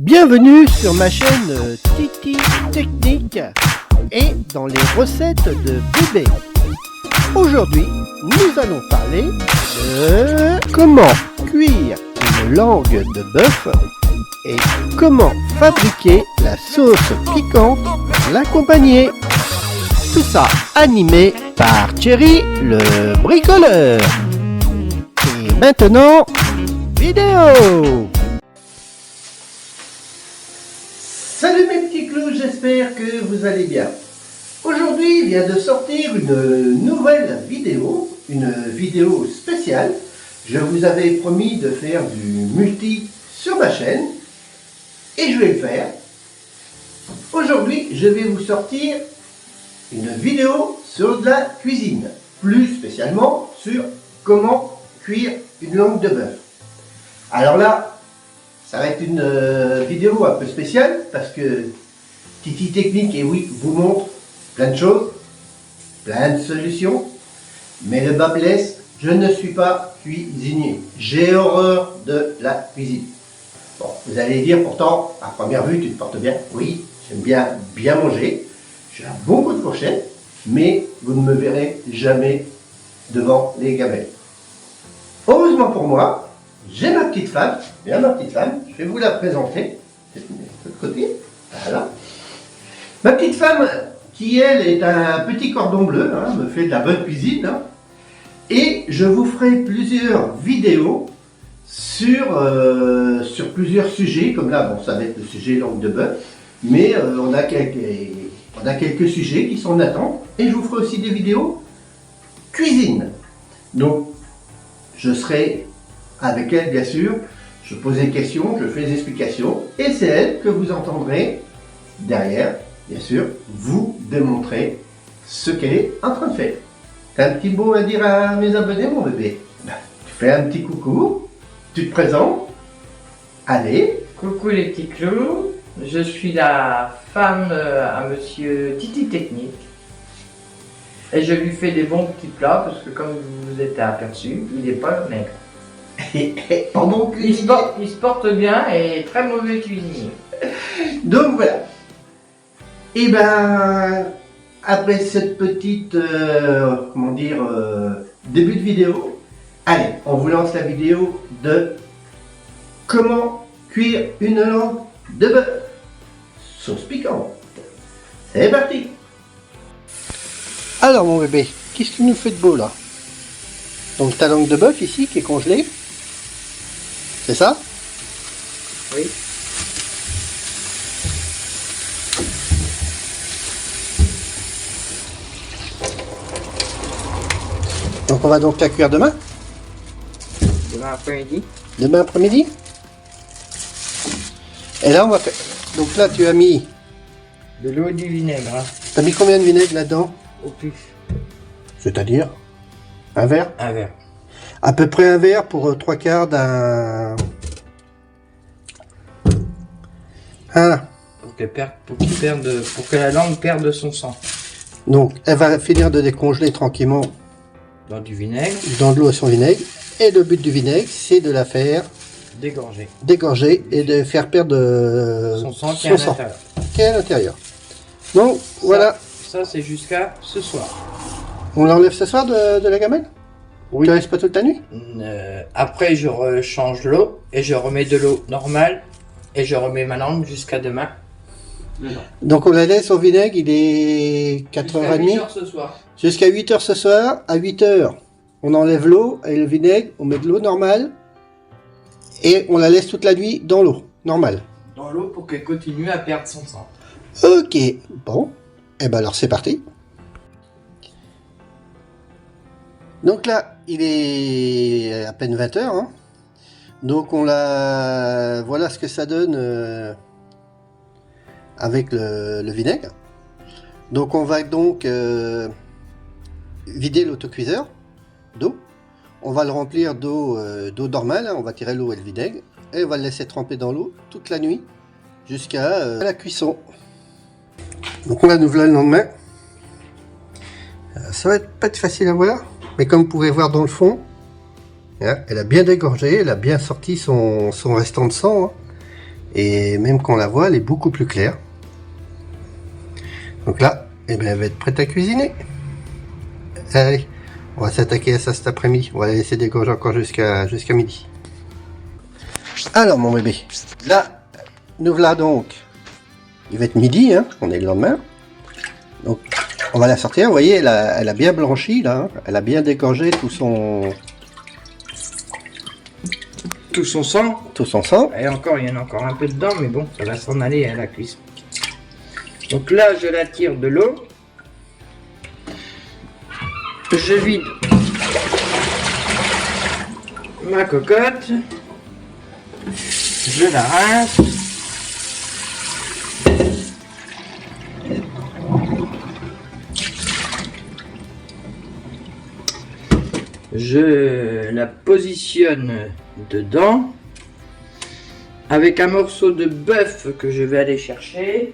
Bienvenue sur ma chaîne Titi Technique et dans les recettes de bébé. Aujourd'hui, nous allons parler de comment cuire une langue de bœuf et comment fabriquer la sauce piquante pour l'accompagner. Tout ça animé par Thierry le bricoleur. Et maintenant, vidéo! Salut mes petits clous, j'espère que vous allez bien. Aujourd'hui, il vient de sortir une nouvelle vidéo, une vidéo spéciale. Je vous avais promis de faire du multi sur ma chaîne et je vais le faire. Aujourd'hui, je vais vous sortir une vidéo sur de la cuisine, plus spécialement sur comment cuire une langue de bœuf. Alors là, ça va être une vidéo un peu spéciale parce que Titi Technique, et oui, vous montre plein de choses, plein de solutions, mais le bas blesse, je ne suis pas cuisinier. J'ai horreur de la cuisine. Bon, vous allez dire pourtant, à première vue, tu te portes bien. Oui, j'aime bien manger. J'ai un bon coup de fourchette, mais vous ne me verrez jamais devant les gamelles. Heureusement pour moi, j'ai ma petite femme, je vais vous la présenter, de l'autre côté, voilà. Ma petite femme, qui elle est un petit cordon bleu, me fait de la bonne cuisine, et je vous ferai plusieurs vidéos sur plusieurs sujets, comme là, bon, ça va être le sujet langue de bœuf, mais on a quelques sujets qui sont en attente, et je vous ferai aussi des vidéos cuisine. Donc, je serai avec elle, bien sûr, je pose des questions, je fais des explications, et c'est elle que vous entendrez derrière, bien sûr, vous démontrer ce qu'elle est en train de faire. T'as un petit mot à dire à mes abonnés, mon bébé? Tu fais un petit coucou, tu te présentes, allez. Coucou les petits clous, je suis la femme à monsieur Titi Technique. Et je lui fais des bons petits plats, parce que comme vous vous êtes aperçu, il n'est pas maigre. Pendant il se porte bien et très mauvais cuisinier. Donc voilà. Et ben après cette petite début de vidéo, allez, on vous lance la vidéo de comment cuire une langue de bœuf sauce piquante. C'est parti. Alors mon bébé, qu'est-ce que tu nous fais de beau là? Donc ta langue de bœuf ici qui est congelée. C'est ça? Oui. Donc on va donc la cuire demain? Demain après-midi. Demain après-midi? Et là on va faire... Donc là tu as mis... De l'eau et du vinaigre. Hein. T'as mis combien de vinaigre là-dedans? Au plus. C'est-à-dire? Un verre? Un verre. À peu près un verre pour 3/4 d'un... Voilà. Pour que la langue perde son sang. Donc, elle va finir de décongeler tranquillement dans du vinaigre. Dans de l'eau à son vinaigre. Et le but du vinaigre, c'est de la faire dégorger et de faire perdre son sang qui est à l'intérieur. Donc, voilà. Ça, c'est jusqu'à ce soir. On l'enlève ce soir de la gamelle? Oui. Tu restes pas toute la nuit? Après, je rechange l'eau et je remets de l'eau normale et je remets ma langue jusqu'à demain. Donc on la laisse au vinaigre, il est 4h30. Jusqu'à 8h ce soir. Jusqu'à 8h ce soir. À 8h, on enlève l'eau et le vinaigre, on met de l'eau normale et on la laisse toute la nuit dans l'eau normale. Dans l'eau pour qu'elle continue à perdre son sang. Ok, bon. Et ben alors c'est parti. Donc là, il est à peine 20h. Hein. Donc on la... Voilà ce que ça donne avec le vinaigre. Donc on va donc vider l'autocuiseur d'eau. On va le remplir d'eau normale. Hein. On va tirer l'eau et le vinaigre. Et on va le laisser tremper dans l'eau toute la nuit jusqu'à la cuisson. Donc on la nouvelle le lendemain. Ça va pas être facile à voir. Mais comme vous pouvez voir dans le fond, hein, elle a bien dégorgé, elle a bien sorti son restant de sang. Hein. Et même quand on la voit, elle est beaucoup plus claire. Donc là, eh ben, elle va être prête à cuisiner. Allez, on va s'attaquer à ça cet après-midi. On va la laisser dégonger encore jusqu'à midi. Alors mon bébé, là, nous voilà donc. Il va être midi, hein, on est le lendemain. Donc, on va la sortir. Vous voyez, elle a bien blanchi là. Hein. Elle a bien dégorgé tout son sang. Tout son sang. Et encore, il y en a encore un peu dedans, mais bon, ça va s'en aller à la cuisson. Donc là, je la tire de l'eau. Je vide ma cocotte. Je la rince. Je la positionne dedans avec un morceau de bœuf que je vais aller chercher.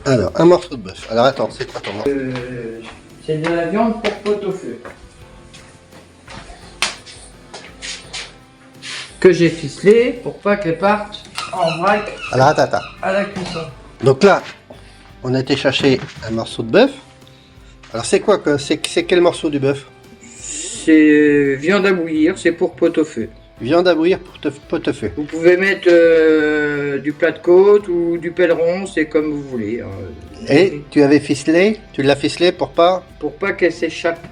Alors, un morceau de bœuf. Alors attends, c'est quoi ton morceau? C'est de la viande pour pot-au-feu que j'ai ficelé pour pas qu'elle parte en vrac. Alors attends. À la cuisson. Donc là, on a été chercher un morceau de bœuf. Alors c'est quoi que c'est quel morceau du bœuf? C'est viande à bouillir, c'est pour pot-au-feu. Viande à bouillir pour pot-au-feu. Vous pouvez mettre du plat de côte ou du pèleron, c'est comme vous voulez. Hein. Et tu l'as ficelé pour pas qu'elle s'échappe.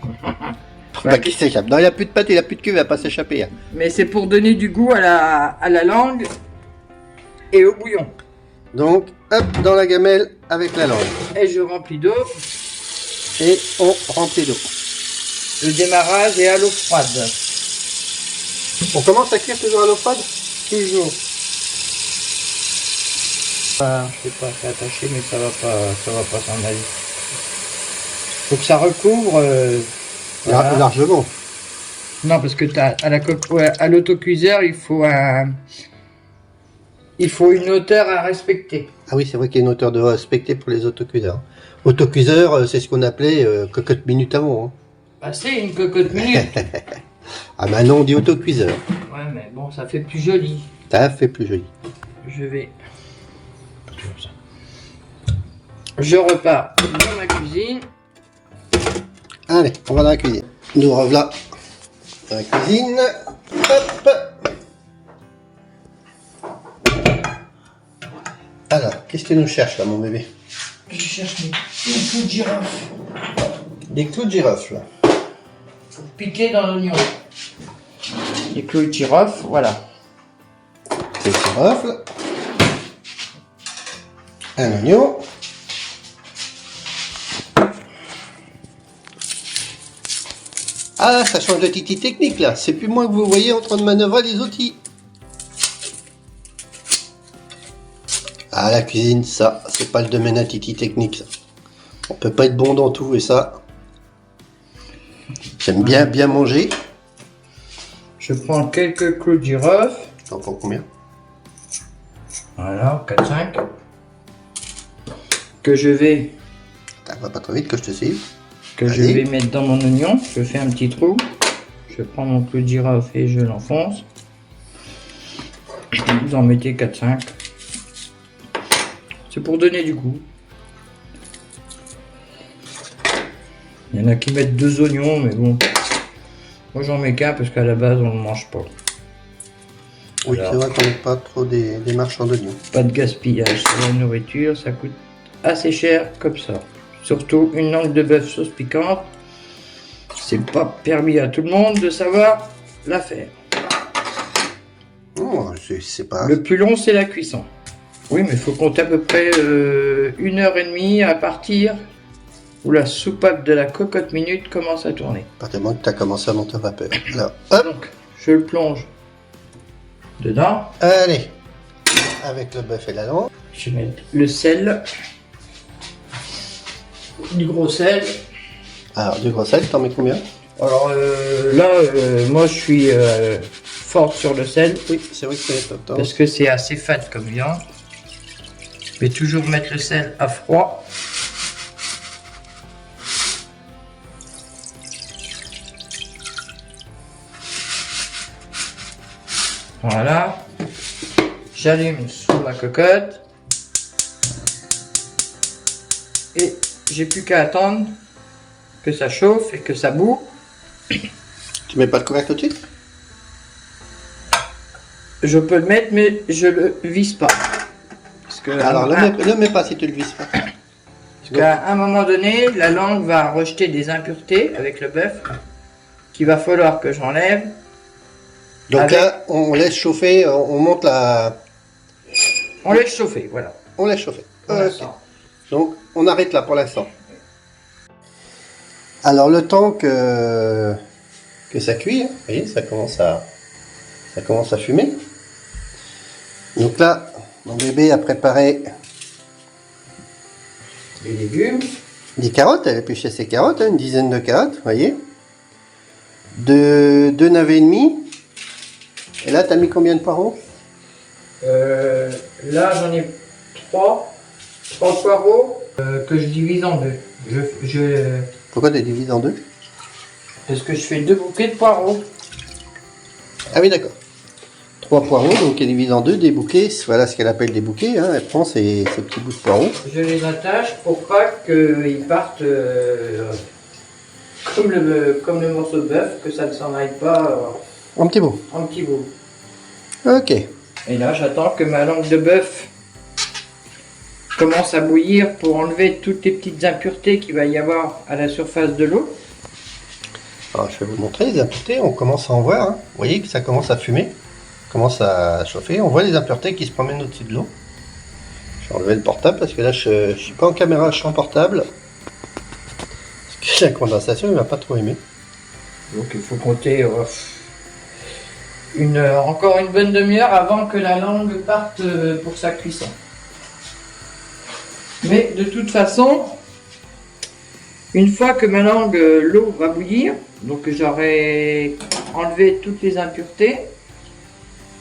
qu'il s'échappe. Non, il n'y a plus de pâte, il n'y a plus de cul, il va pas s'échapper. Hein. Mais c'est pour donner du goût à la langue et au bouillon. Donc, hop, dans la gamelle avec la langue. Et je remplis d'eau. Et on remplit d'eau. Le démarrage est à l'eau froide. On commence à cuire toujours à l'eau froide? Toujours. Je sais pas, c'est attaché, mais ça va pas s'en aller. Faut que ça recouvre. Voilà. Largement. Non, parce que à l'autocuiseur, il faut une hauteur à respecter. Ah oui, c'est vrai qu'il y a une hauteur de respecter pour les autocuiseurs. Autocuiseur, c'est ce qu'on appelait cocotte minute avant. Hein. Bah, c'est une cocotte minute. Ah bah non, on dit autocuiseur. Ouais, mais bon, ça fait plus joli. Ça fait plus joli. Je repars dans ma cuisine. Allez, on va dans la cuisine. Nous revoilà dans la cuisine. Hop. Alors, qu'est-ce que tu nous cherches là, mon bébé? Je cherche des clous de girofle. Des clous de girofle. Pour piquer dans l'oignon. Les clous de girofle, voilà. Des girofles. Un oignon. Ah, ça change de titi technique là. C'est plus moi que vous voyez en train de manœuvrer les outils. Ah, la cuisine, ça, c'est pas le domaine à titi technique, ça. On peut pas être bon dans tout et ça. J'aime bien manger. Je prends quelques clous de girofle. T'en prends combien? Voilà, 4-5. Que je vais. Ça va pas trop vite que je te suive. Que je vais mettre dans mon oignon. Je fais un petit trou. Je prends mon clou de girofle et je l'enfonce. Vous en mettez 4-5. C'est pour donner du goût. Il y en a qui mettent 2 oignons, mais bon. Moi j'en mets qu'un parce qu'à la base on ne mange pas. Oui, c'est vrai qu'on n'est pas trop des marchands d'oignons. Pas de gaspillage sur la nourriture, ça coûte assez cher comme ça. Surtout une langue de bœuf sauce piquante. C'est pas permis à tout le monde de savoir la faire. Oh, c'est pas... Le plus long c'est la cuisson. Oui, mais il faut compter à peu près 1h30 à partir où la soupape de la cocotte minute commence à tourner. À partir du moment que tu as commencé à monter en vapeur. Alors, hop. Donc, je le plonge dedans. Allez, avec le bœuf et la langue. Je vais mettre le sel. Du gros sel. Alors, du gros sel, t'en mets combien? Alors là, moi je suis fort sur le sel. Oui, c'est vrai que c'est top. Parce que c'est assez fade comme viande. Je vais toujours mettre le sel à froid. Voilà. J'allume sur la cocotte. Et j'ai plus qu'à attendre que ça chauffe et que ça bout. Tu mets pas le couvercle au-dessus? Je peux le mettre, mais je le visse pas. Parce que Alors, le mets pas si tu le vises pas. Parce qu'à un moment donné, la langue va rejeter des impuretés avec le bœuf qu'il va falloir que j'enlève. Donc avec... là, on laisse chauffer, on monte la... On laisse chauffer, voilà. On laisse chauffer. Pour Ok. l'instant. Donc, on arrête là pour l'instant. Alors, le temps que ça cuit, hein, vous voyez, ça commence à fumer. Donc là, mon bébé a préparé Les légumes. des carottes, elle a épluché ses carottes, hein, une dizaine de carottes, vous voyez. Deux navets et demi. Et là, tu as mis combien de poireaux? Là, j'en ai trois poireaux que je divise en deux. Pourquoi tu divises en deux? Parce que je fais 2 bouquets de poireaux. Ah oui, d'accord. 3 poireaux, donc elle divise en deux, des bouquets, voilà ce qu'elle appelle des bouquets, hein. Elle prend ces petits bouts de poireaux. Je les attache pour pas qu'ils partent comme le morceau de bœuf, que ça ne s'en aille pas Un petit bout. en petits bouts. Ok. Et là, j'attends que ma langue de bœuf commence à bouillir pour enlever toutes les petites impuretés qu'il va y avoir à la surface de l'eau. Alors, je vais vous montrer les impuretés, on commence à en voir, hein. Vous voyez que ça commence à fumer, commence à chauffer, on voit les impuretés qui se promènent au-dessus de l'eau. Je vais enlever le portable parce que là je suis pas en caméra, je suis en portable. Parce que la condensation il m'a pas trop aimé. Donc il faut compter encore une bonne demi-heure avant que la langue parte pour sa cuisson. Mais de toute façon, une fois que ma langue, l'eau va bouillir, donc j'aurai enlevé toutes les impuretés,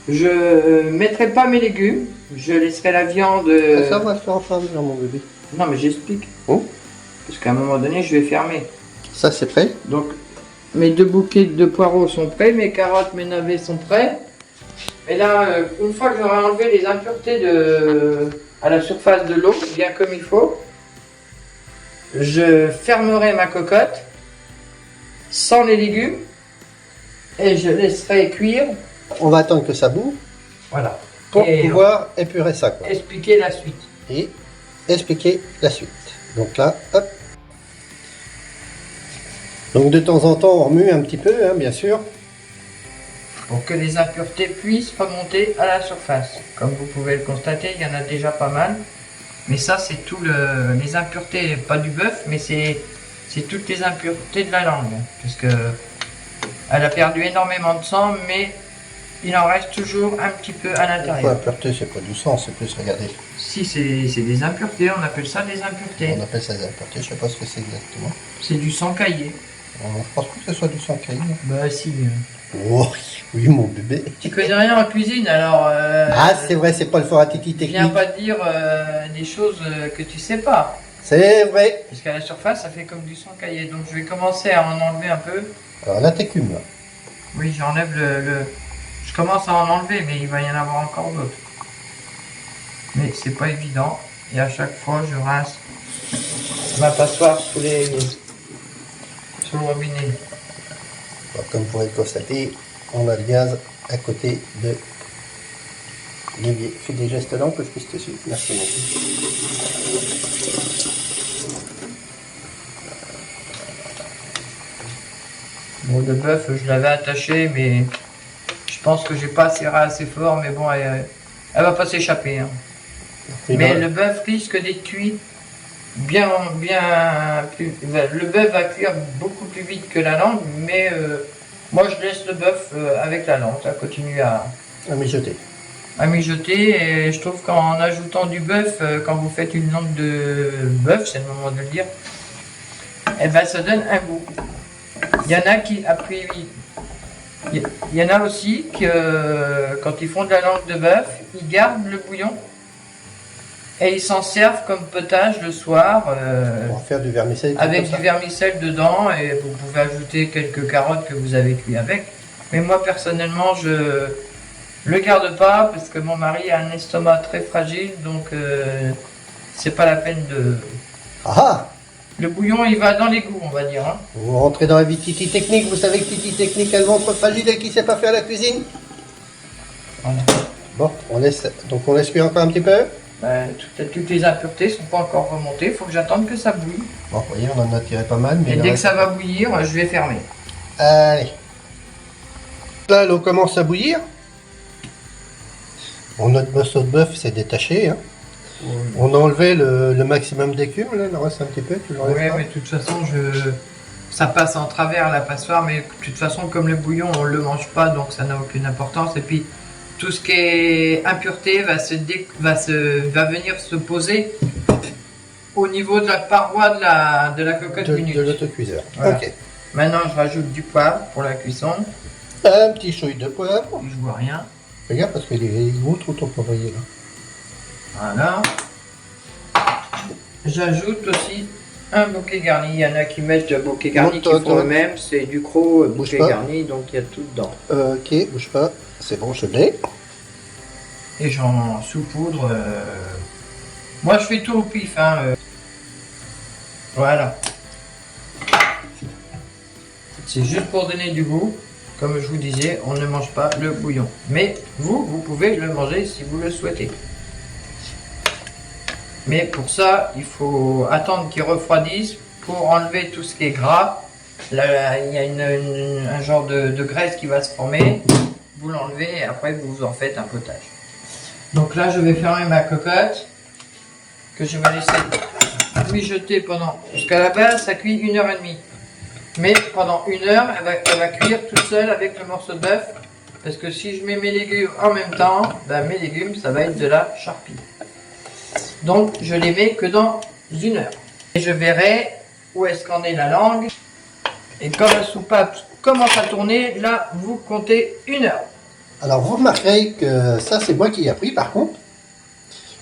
je mettrai pas mes légumes, je laisserai la viande... Ça va se faire enfin mesure mon bébé. Non mais j'explique. Oh. Parce qu'à un moment donné, je vais fermer. Ça c'est prêt. Donc mes 2 bouquets de poireaux sont prêts, mes carottes, mes navets sont prêts. Et là, une fois que j'aurai enlevé les impuretés à la surface de l'eau, bien comme il faut, je fermerai ma cocotte sans les légumes et je laisserai cuire. On va attendre que ça boue Voilà. pour Et pouvoir épurer ça, quoi. expliquer la suite. Et expliquer la suite. Donc là, hop. Donc de temps en temps on remue un petit peu, hein, bien sûr. Pour que les impuretés puissent remonter à la surface. Comme vous pouvez le constater, il y en a déjà pas mal. Mais ça, c'est tout les impuretés, pas du bœuf, mais c'est toutes les impuretés de la langue. Parce que elle a perdu énormément de sang, mais il en reste toujours un petit peu à l'intérieur. Impureté, c'est pas du sang, c'est plus, regardez. Si, c'est des impuretés, on appelle ça des impuretés. On appelle ça des impuretés, je sais pas ce que c'est exactement. C'est du sang caillé. Je pense pas que ce soit du sang caillé. Bah si. Oh, oui, mon bébé. Tu connais rien en cuisine, alors... Ah, c'est vrai, c'est pas le fort à titi technique. Viens pas dire des choses que tu sais pas. C'est vrai. Parce qu'à la surface, ça fait comme du sang caillé. Donc je vais commencer à en enlever un peu. Alors là, t'écumes, là. Oui, j'enlève Je commence à en enlever, mais il va y en avoir encore d'autres. Mais c'est pas évident. Et à chaque fois, je rince ma passoire sous le robinet. Alors, comme vous pourrez le constater, on a le gaz à côté de l'évier. Fais des gestes là, on peut plus dessus. Merci, mon Bon, le bœuf, je l'avais attaché, mais je pense que j'ai pas serré assez fort, mais bon, elle va pas s'échapper. Hein. Mais le bœuf risque d'être cuit bien plus. Le bœuf va cuire beaucoup plus vite que la langue, mais moi je laisse le bœuf avec la langue, ça continue à mijoter. À mijoter, et je trouve qu'en ajoutant du bœuf, quand vous faites une langue de bœuf, c'est le moment de le dire, eh ben ça donne un goût. Il y en a qui, après, il y en a aussi que quand ils font de la langue de bœuf, ils gardent le bouillon et ils s'en servent comme potage le soir pour faire du vermicelle avec du vermicelle dedans, et vous pouvez ajouter quelques carottes que vous avez cuit avec. Mais moi personnellement, Le garde pas parce que mon mari a un estomac très fragile, donc c'est pas la peine de... Ah, Le bouillon, il va dans l'égout, on va dire. Hein. vous rentrez dans la vie de Titi Technique, vous savez que Titi Technique a le ventre fragile et qui sait pas faire la cuisine. Voilà. Bon, on laisse cuire encore un petit peu. Toutes les impuretés sont pas encore remontées, il faut que j'attende que ça bouille. Bon, vous voyez, on en a tiré pas mal. Mais Et dès que ça va bouillir, je vais fermer. Allez. Là, l'eau commence à bouillir. Bon, notre morceau de bœuf s'est détaché. Hein. On a enlevé le maximum d'écume, là, il en reste un petit peu. Tu l'enlèves Oui, pas. mais de toute façon, ça passe en travers la passoire, mais de toute façon, comme le bouillon, on ne le mange pas, donc ça n'a aucune importance. Et puis, tout ce qui est impureté va venir se poser au niveau de la paroi de la cocotte minute. De l'autocuiseur. Voilà. Ok. Maintenant, je rajoute du poivre pour la cuisson. Un petit chouille de poivre. Je vois rien. Regarde, parce qu'il est gros trop ton poivrier là. Voilà. J'ajoute aussi un bouquet garni. Il y en a qui mettent du bouquet garni qui font eux-mêmes. C'est du croc bouquet garni, donc il y a tout dedans. Ok, bouge pas. C'est bon, je l'ai. Et j'en saupoudre. Moi, je fais tout au pif. Hein, Voilà. C'est juste pour donner du goût. Comme je vous disais, on ne mange pas le bouillon. Mais vous pouvez le manger si vous le souhaitez. Mais pour ça, il faut attendre qu'il refroidisse pour enlever tout ce qui est gras. Là, il y a un genre de graisse qui va se former. Vous l'enlevez et après vous en faites un potage. Donc là, je vais fermer ma cocotte que je vais laisser mijoter pendant... Parce qu'à la base, ça cuit 1h30. Mais pendant 1 heure, elle va cuire toute seule avec le morceau de bœuf. Parce que si je mets mes légumes en même temps, ben mes légumes, ça va être de la charpie. Donc, je les mets que dans 1 heure. Et je verrai où est-ce qu'en est la langue. Et quand la soupape commence à tourner, là, vous comptez 1 heure. Alors, vous remarquerez que ça, c'est moi qui ai appris, par contre,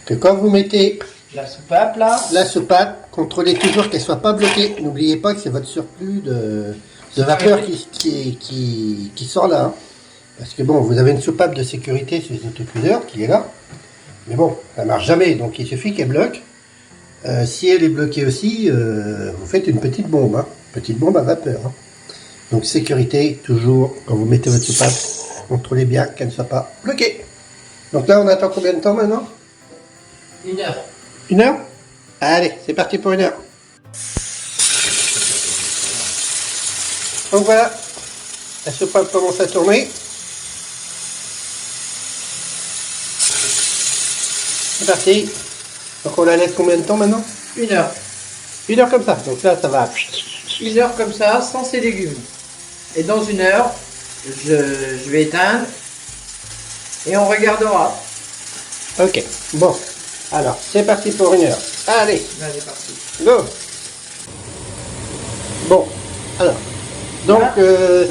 que quand vous mettez La soupape, là. la soupape, contrôlez toujours qu'elle soit pas bloquée. N'oubliez pas que c'est votre surplus de vapeur qui sort là. Hein. Parce que bon, vous avez une soupape de sécurité sur les autocuiseurs qui est là. Mais bon, ça marche jamais, donc il suffit qu'elle bloque. Si elle est bloquée aussi, vous faites une petite bombe. Hein. Petite bombe à vapeur. Hein. Donc sécurité, toujours, quand vous mettez votre soupape, contrôlez bien qu'elle ne soit pas bloquée. Donc là, on attend combien de temps maintenant? 1 heure. 1 heure? Allez, c'est parti pour 1 heure. Donc voilà, la soupape commence à tourner. C'est parti. Donc on la laisse combien de temps maintenant? 1 heure. 1 heure comme ça. Donc là, ça va. 1 heure comme ça, sans ses légumes. Et dans 1 heure, je vais éteindre. Et on regardera. Ok, bon. Alors, c'est parti pour 1 heure. Allez, Allez, parti. go. Bon, alors. Donc,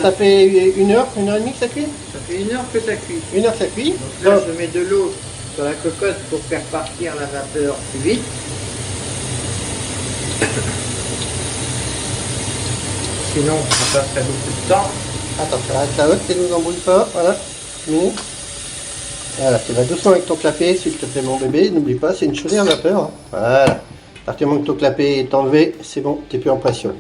ça fait 1 heure, 1 heure et demie que ça cuit? Ça fait 1 heure que ça cuit. 1 heure ça cuit. Donc là, je mets de l'eau sur la cocotte pour faire partir la vapeur plus vite. Sinon, ça passerait beaucoup de temps. Attends, ça reste la haute, ça nous embrouille pas. Voilà, fini. Voilà, tu vas doucement avec ton clapet, s'il te plaît, mon bébé. N'oublie pas, c'est une chaudière à vapeur. Hein. Voilà. À partir du moment que ton clapet est enlevé, c'est bon, tu n'es plus en pression.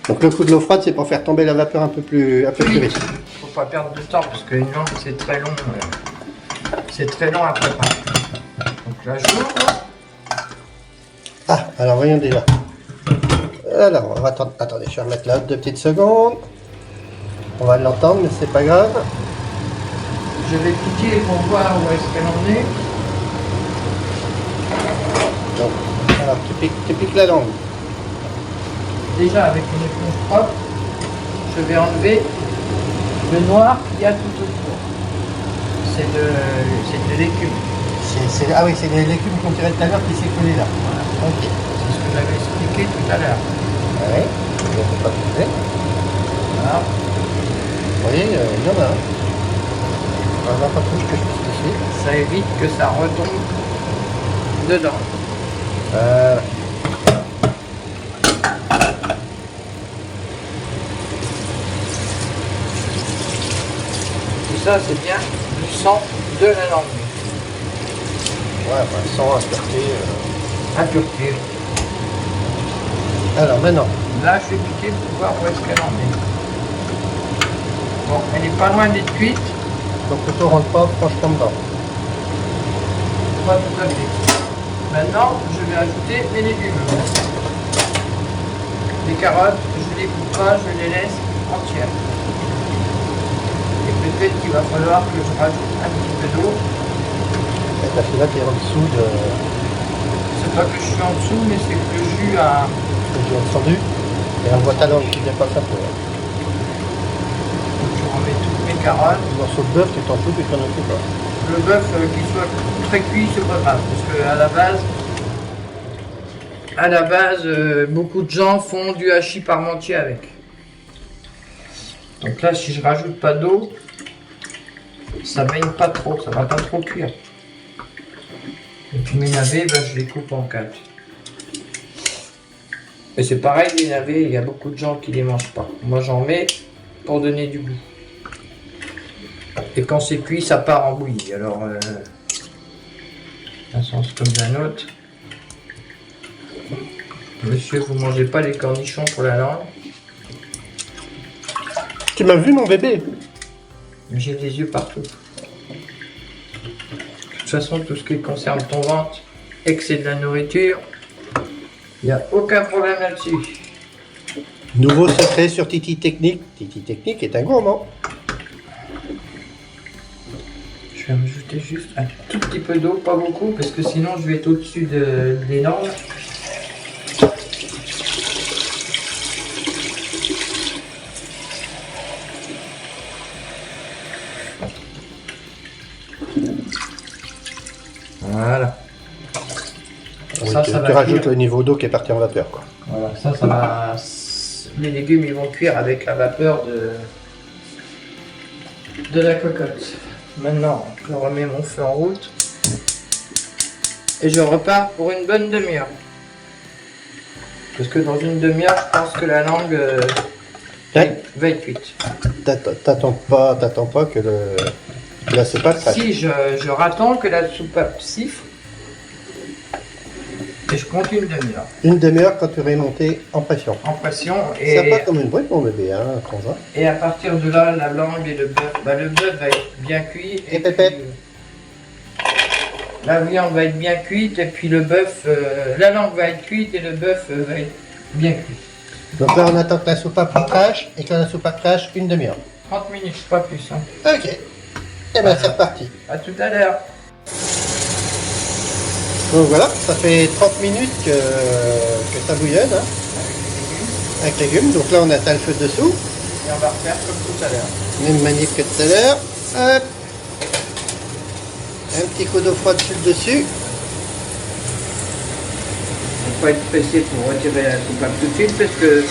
Donc le coup de l'eau froide, c'est pour faire tomber la vapeur un peu plus vite. Faut pas perdre de temps parce qu'une langue c'est très long. C'est très long à préparer. Donc là j'ouvre. Ah, alors voyons déjà. Alors, on va attendre. Attendez, je vais remettre là 2 petites secondes. On va l'entendre, mais c'est pas grave. Je vais piquer pour voir où est-ce qu'elle en est. Donc, alors tu piques la langue. Déjà avec une éponge propre, je vais enlever le noir qu'il y a tout autour. C'est de l'écume. Ah oui, c'est les légumes qu'on tirait tout à l'heure qui s'est collé là. Voilà. Ok. C'est ce que j'avais expliqué tout à l'heure. Oui, on ne peut pas couper. Voilà. Vous voyez, il y en a un. On va voir pas plus que je puisse ici. Ça évite que ça retombe dedans. ça, c'est bien du sang de la langue. Ouais, enfin, sans impureté. Impureté. Alors maintenant, Là, je vais piquer pour voir où est-ce qu'elle en est. Bon, elle n'est pas loin d'être cuite. le couteau rentre pas franchement dedans. Pas tout à fait. Maintenant, je vais ajouter les légumes. Les carottes, je les coupe pas, je les laisse entières. Et peut-être qu'il va falloir que je rajoute un petit peu d'eau. Parce que là, tu es en dessous de. C'est pas que je suis en dessous, mais c'est que le jus a... J'ai entendu. Et on voit ta langue qui dépasse un peu. Je remets toutes mes carottes. Le morceau de bœuf, tu t'en fous, tu t'en occupes pas. Le bœuf qu'il soit très cuit, c'est pas grave. Parce que à la base, beaucoup de gens font du hachis parmentier avec. Donc là, si je rajoute pas d'eau, ça baigne pas trop, ça va pas trop cuire. Et puis mes navets, ben, je les coupe en 4. Et c'est pareil, les navets, il y a beaucoup de gens qui les mangent pas. Moi, j'en mets pour donner du goût. Et quand c'est cuit, ça part en bouillie. Alors, un sens comme la nôtre. Monsieur, vous mangez pas les cornichons pour la langue? Tu m'as vu, mon bébé? J'ai des yeux partout. De toute façon, tout ce qui concerne ton ventre, excès de la nourriture, il n'y a aucun problème là-dessus. Nouveau secret sur Titi Technique. Titi Technique est un gourmand. Je vais rajouter juste un tout petit peu d'eau, pas beaucoup, parce que sinon je vais être au-dessus des normes. Voilà. Oui, Ça tu va rajoutes cuire. le niveau d'eau qui est parti en vapeur, quoi. Voilà, ça va. Les légumes ils vont cuire avec la vapeur de la cocotte. Maintenant, je remets mon feu en route et je repars pour une bonne demi-heure. Parce que dans une demi-heure, je pense que la langue va être cuite. T'attends pas que la soupape craque. Si je rattends que la soupape siffle et je compte une demi-heure Une demi-heure quand tu aurais monté en pression. en pression Ça et, pas comme une boîte, mon bébé, hein, frangin. et à partir de là, la langue et le bœuf, le bœuf va être bien cuit Et pépette. La viande va être bien cuite et puis le bœuf, la langue va être cuite et le bœuf va être bien cuit. Donc là, on attend que la soupape crache, et quand la soupape crache, une demi-heure. 30 minutes, pas plus. Hein. Ok. Et bien, c'est reparti. À tout à l'heure. Donc voilà, ça fait 30 minutes que ça bouillonne, hein, avec légumes. Donc là, on atteint le feu dessous. Et on va refaire comme tout à l'heure. Même manip que tout à l'heure. Hop. Un petit coup d'eau froide dessus. Il ne faut pas être pressé pour retirer la soupape tout de suite parce que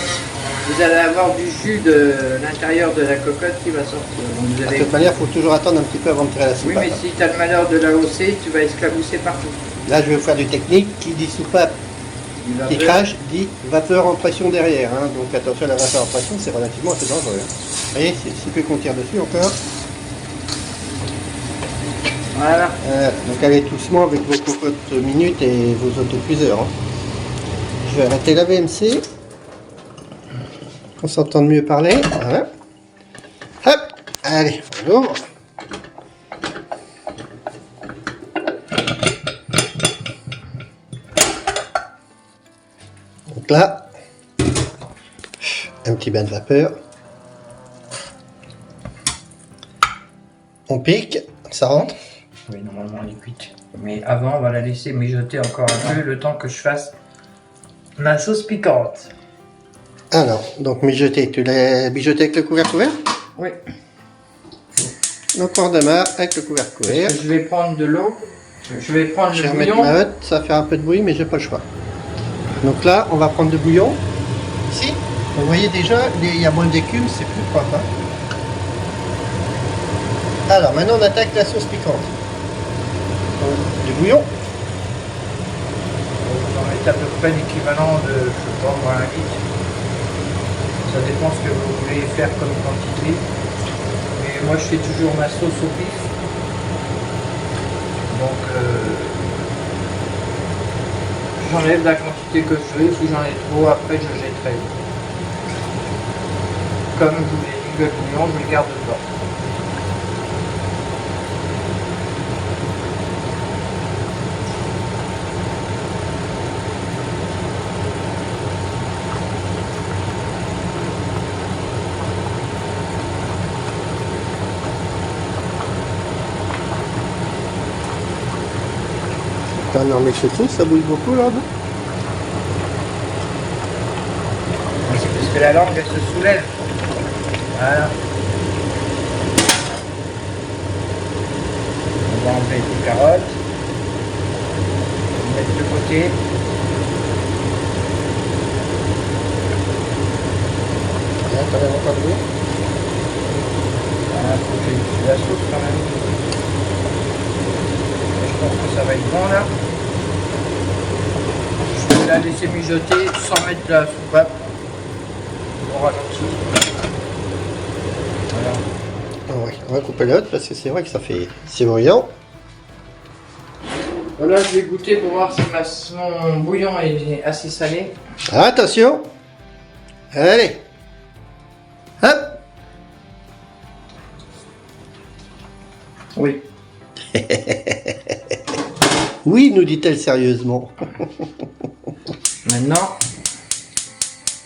vous allez avoir du jus de l'intérieur de la cocotte qui va sortir. Donc vous De allez... toute manière, il faut toujours attendre un petit peu avant de tirer la Oui, soupape. mais si tu as le malheur de la hausser, tu vas esclabousser partout. Là, je vais vous faire du technique. Qui dit soupape, Il va qui faire- crache, dit vapeur en pression derrière. Hein. Donc attention à la vapeur en pression, c'est relativement assez dangereux. Hein. Vous voyez, si peu qu'on tire dessus encore. Voilà. Donc allez doucement avec vos cocottes minutes et vos autocuiseurs. Hein. Je vais arrêter la VMC. Qu'on s'entende mieux parler. Voilà. Hop. Allez, on ouvre. Donc là, un petit bain de vapeur. On pique, ça rentre. Oui, normalement elle est cuite. Mais avant, on va la laisser mijoter encore un peu le temps que je fasse ma sauce piquante. Alors, donc mijoter, tu l'as mijoté avec le couvercle ouvert? Oui. Donc on redémarre avec le couvercle ouvert. Je vais prendre de l'eau. Je vais prendre Je le vais remettre bouillon. ma hotte, ça va faire un peu de bruit, mais j'ai pas le choix. Donc là, on va prendre du bouillon. Ici, vous voyez déjà, il y a moins d'écume, c'est plus propre. Hein. Alors, maintenant on attaque la sauce piquante. Donc, du bouillon. Vous en mettez à peu près l'équivalent de, je sais pas moi, 1 litre. Ça dépend ce que vous voulez faire comme quantité. Mais Moi, je fais toujours ma sauce au pif. Donc, j'enlève la quantité que je veux. Si j'en ai trop, après, je jetterai. Comme je vous l'ai dit, le bouillon, je le garde pas. Non mais chez tout, ça bouille beaucoup là, non? C'est parce que la langue, elle se soulève. Voilà. On va enlever les carottes. On va mettre de côté. Là, t'as l'air encore de l'eau. Voilà, faut que j'ai la sauce quand même. Je pense que ça va être bon là. Je vais la laisser mijoter sans mettre la soupape. On ralentit. Voilà. Ah ouais, on va couper l'autre parce que c'est vrai que ça fait... C'est bruyant. Voilà, je vais goûter pour voir si mon bouillon est assez salé. Attention. Allez. Hop. Oui. Oui, nous dit-elle sérieusement. Maintenant,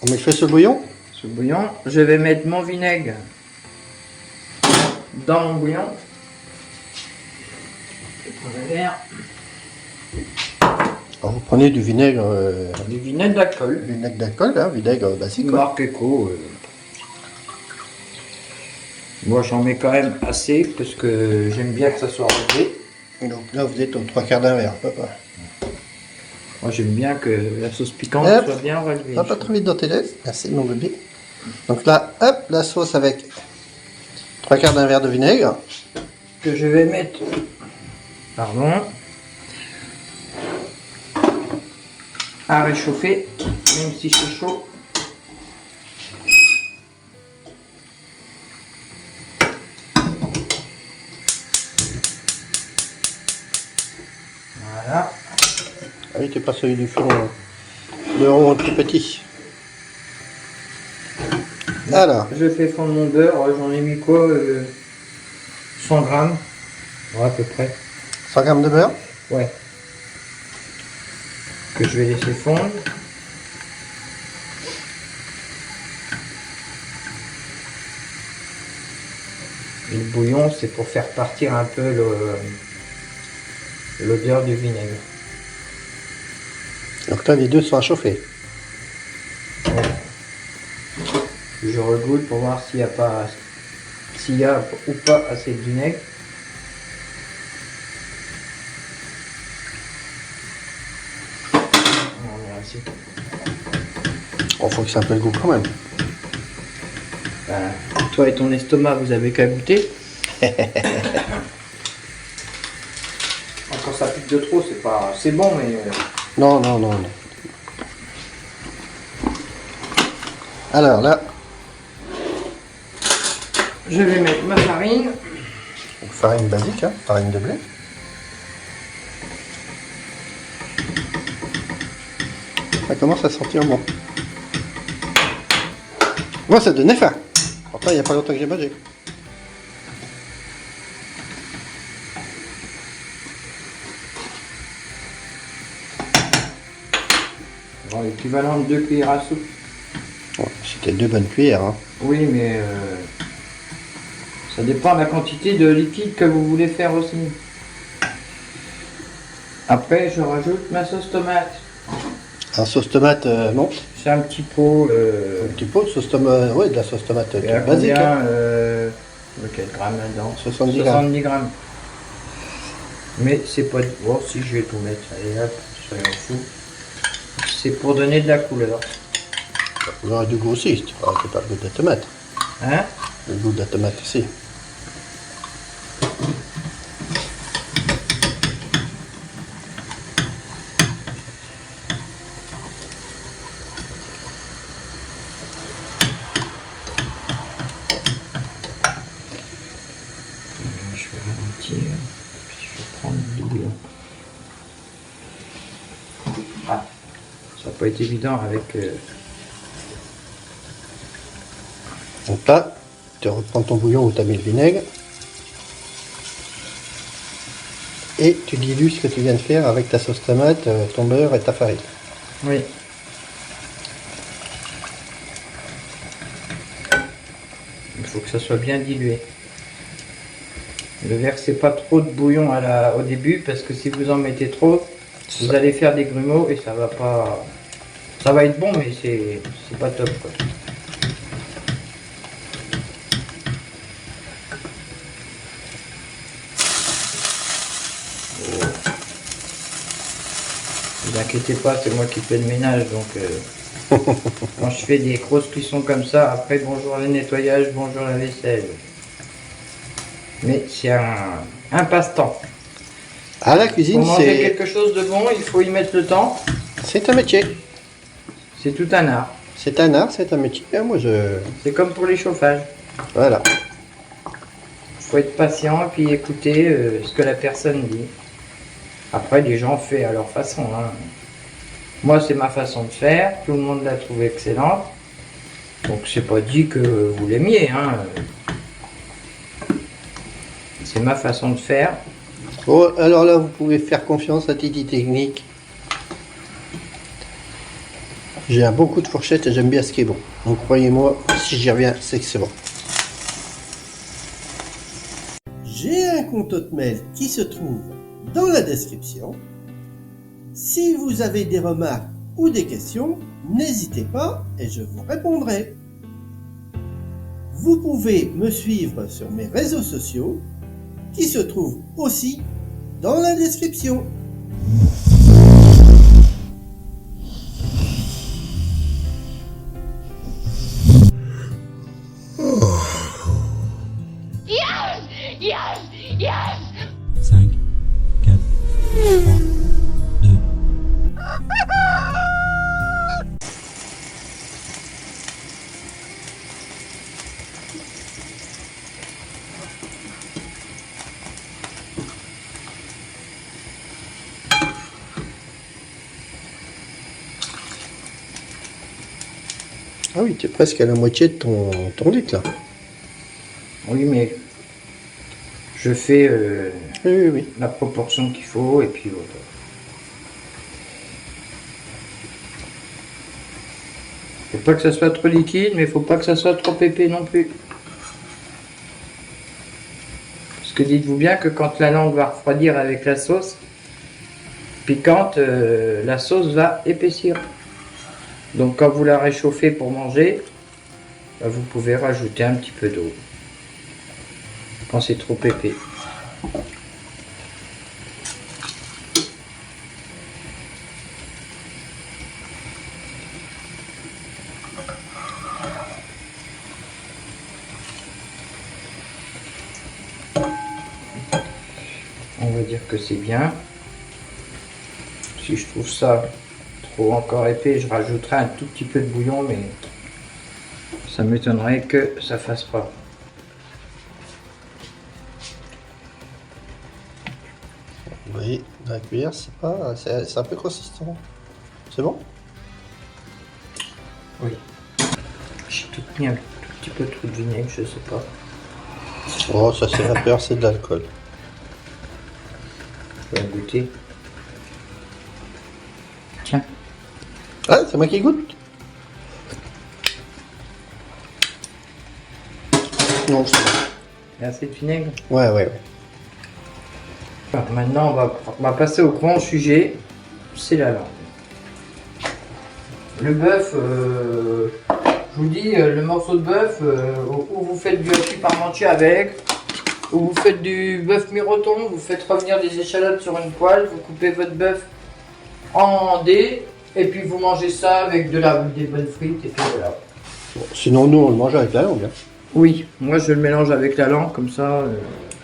On met le feu sur le bouillon. ce bouillon, je vais mettre mon vinaigre dans mon bouillon. Je prends le verre. Alors, vous prenez du vinaigre... Du vinaigre d'alcool. vinaigre d'alcool, hein, vinaigre basique. Quoi. Marque Eco. Moi j'en mets quand même assez parce que j'aime bien que ça soit relevé. Donc là, vous êtes aux 3/4 d'un verre, papa. Moi j'aime bien que la sauce piquante Hop. soit bien relevée. Va pas trop vite dans tes lèvres. Merci, mon bébé. Donc là, hop, la sauce avec 3/4 d'un verre de vinaigre. Que je vais mettre, pardon, à réchauffer, même si c'est chaud. Voilà. Ah oui, t'es pas celui du fond. Le rond tout petit. Alors, Je fais fondre mon beurre. J'en ai mis quoi 100 grammes. Ouais, à peu près. 100 g de beurre. Ouais. Que je vais laisser fondre. Et le bouillon, c'est pour faire partir un peu l'odeur du vinaigre. Donc là, les deux sont à chauffer. Je regoute pour voir s'il y a ou pas assez de vinaigre. On est assez. Il faut que ça ait un peu le goût quand même. Ben, toi et ton estomac, vous avez qu'à goûter. Quand ça pique de trop, c'est bon, mais Non, non, non, non. Alors là, je vais mettre ma farine. farine basique, hein, farine de blé. Ça commence à sentir bon. Moi, ça donnait faim. Pourtant, il n'y a pas longtemps que j'ai mangé. Bon, l'équivalent de 2 cuillères à soupe. Bon, c'était 2 bonnes cuillères. Hein. Oui, mais ça dépend de la quantité de liquide que vous voulez faire aussi. Après, je rajoute ma sauce tomate. Un sauce tomate, non. C'est un petit pot. Un petit pot de sauce tomate, ouais, de la sauce tomate Il y a basique. combien, Hein. quel gramme là-dedans 70 grammes. 70 grammes. Mais c'est pas... Bon, si je vais tout mettre. Allez hop, soyons fous. C'est pour donner de la couleur. Il y aura du goût aussi, tu vois, c'est pas le goût de la tomate. Hein? Le goût de la tomate aussi. Ça n'a pas été évident avec... Donc là, tu reprends ton bouillon où tu as mis le vinaigre. Et tu dilues ce que tu viens de faire avec ta sauce tomate, ton beurre et ta farine. Oui. Il faut que ça soit bien dilué. Ne versez pas trop de bouillon au début parce que si vous en mettez trop, vous allez faire des grumeaux et ça va pas... Ça va être bon mais c'est pas top quoi. Ne vous inquiétez pas, c'est moi qui fais le ménage, donc quand je fais des grosses cuissons comme ça, après bonjour le nettoyage, bonjour la vaisselle. Mais c'est un passe-temps. Ah, la cuisine, Pour manger c'est... quelque chose de bon, il faut y mettre le temps. C'est un métier. C'est tout un art. C'est un art, c'est un métier. Moi, C'est comme pour les chauffages. Voilà. Il faut être patient et puis écouter ce que la personne dit. Après, les gens font à leur façon. Hein. Moi, c'est ma façon de faire. Tout le monde l'a trouvé excellente. Donc, c'est pas dit que vous l'aimiez. Hein. C'est ma façon de faire. Oh, alors là, vous pouvez faire confiance à Titi Technique. J'ai un bon coup de fourchette et j'aime bien ce qui est bon. Donc, croyez-moi, si j'y reviens, c'est que c'est bon. J'ai un compte Hotmail qui se trouve dans la description. Si vous avez des remarques ou des questions, n'hésitez pas et je vous répondrai. Vous pouvez me suivre sur mes réseaux sociaux qui se trouvent aussi dans la description. Yes! Yes! Yes! 5, 4, 3, 2. Ah oui, tu es presque à la moitié de ton litre là. Oui, mais je fais Oui. la proportion qu'il faut et puis voilà. Faut pas que ça soit trop liquide, mais faut pas que ça soit trop épais non plus. Parce que dites-vous bien que quand la langue va refroidir avec la sauce piquante, la sauce va épaissir. Donc quand vous la réchauffez pour manger, vous pouvez rajouter un petit peu d'eau. Quand c'est trop épais. On va dire que c'est bien. Si je trouve ça trop encore épais, je rajouterai un tout petit peu de bouillon, mais ça m'étonnerait que ça fasse pas. Oui, la cuillère, c'est un peu consistant. C'est bon? Oui. J'ai tout mis un tout petit peu trop de vinaigre, je sais pas. Oh, ça c'est la peur, c'est de l'alcool. Je vais goûter. Tiens. Ah, c'est moi qui goûte? Non, c'est bon. Il y a assez de vinaigre. Ouais. Alors, maintenant, on va passer au grand sujet, c'est la langue. Le bœuf, je vous dis, le morceau de bœuf, ou vous faites du hachis parmentier avec, ou vous faites du bœuf miroton, vous faites revenir des échalotes sur une poêle, vous coupez votre bœuf en dés, et puis vous mangez ça avec des bonnes frites, et puis voilà. Bon, sinon, nous, on le mange avec la langue. Hein. Oui, moi je le mélange avec la langue, comme ça,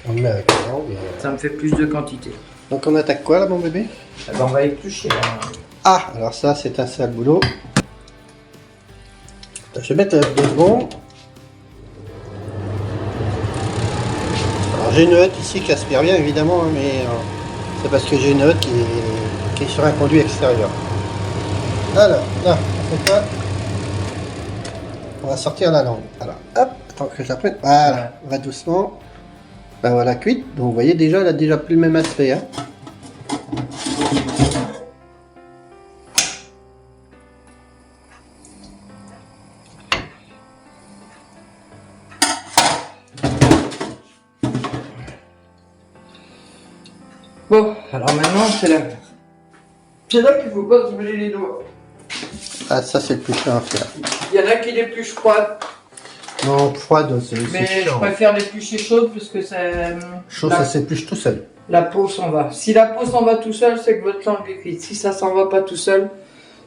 On le met avec la langue. ça me fait plus de quantité. Donc, on attaque quoi là, mon bébé? Eh ben, on va éplucher. Hein. Ah, alors ça, c'est un sale boulot. Je vais mettre 2 secondes. Alors, j'ai une hotte ici qui aspire bien, évidemment, hein, mais c'est parce que j'ai une hotte qui est sur un conduit extérieur. Alors, là, on fait quoi? On va sortir la langue. Alors, hop, attends que je la prenne. Voilà, on va doucement. Ben voilà, cuite. Donc vous voyez déjà, elle a déjà plus le même aspect. Hein. Bon, alors maintenant c'est là. C'est là qu'il faut pas se brûler les doigts. Ah, ça c'est le plus chiant à faire. Il y en a qui l'épluchent froide, Non, froide, c'est mais je chiant. préfère l'éplucher chaude parce que ça. Chaud, ça s'épluche tout seul. La peau s'en va. Si la peau s'en va tout seul, c'est que votre langue est cuite. Si ça s'en va pas tout seul,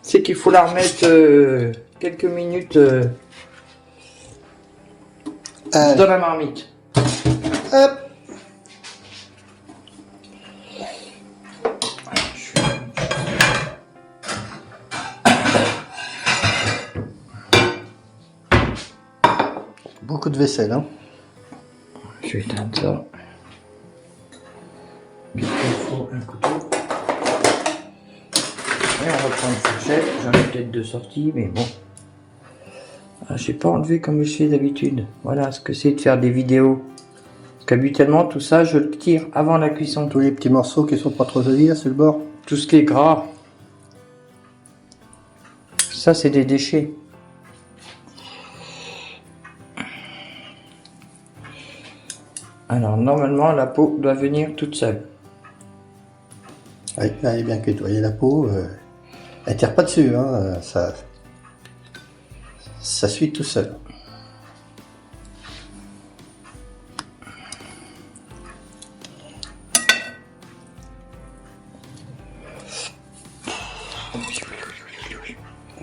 c'est qu'il faut la remettre quelques minutes dans la marmite. Hop. Beaucoup de vaisselle, hein. Je vais éteindre ça. Il faut un couteau. Et on reprend une fourchette. J'en ai peut-être deux sorties, mais bon. Ah, j'ai pas enlevé comme je fais d'habitude. Voilà ce que c'est de faire des vidéos. Parce qu'habituellement, tout ça, je le tire avant la cuisson. Tous les petits morceaux qui sont pas trop jolis, là, sur le bord. Tout ce qui est gras. Ça, c'est des déchets. Alors, normalement, la peau doit venir toute seule. Oui, elle est bien cuite. Vous voyez la peau, elle tire pas dessus, hein. Ça suit tout seul.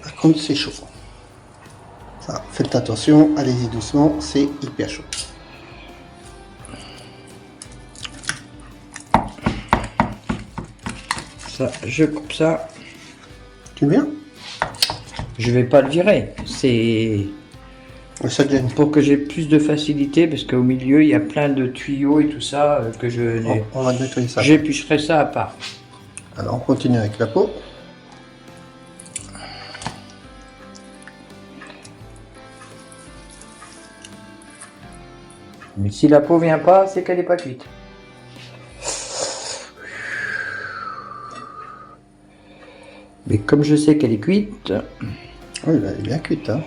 Par contre, c'est chaud. Ça, faites attention, allez-y doucement, c'est hyper chaud. Ça, je coupe ça. Tu viens? Je vais pas le virer. C'est Ça te gêne. pour que j'ai plus de facilité parce qu'au milieu il y a plein de tuyaux et tout ça que je Bon, on va nettoyer ça. j'éplucherai ça à part. Alors on continue avec la peau. Mais si la peau vient pas, c'est qu'elle est pas cuite. Mais comme je sais qu'elle est cuite, Oui, elle est bien cuite, hein.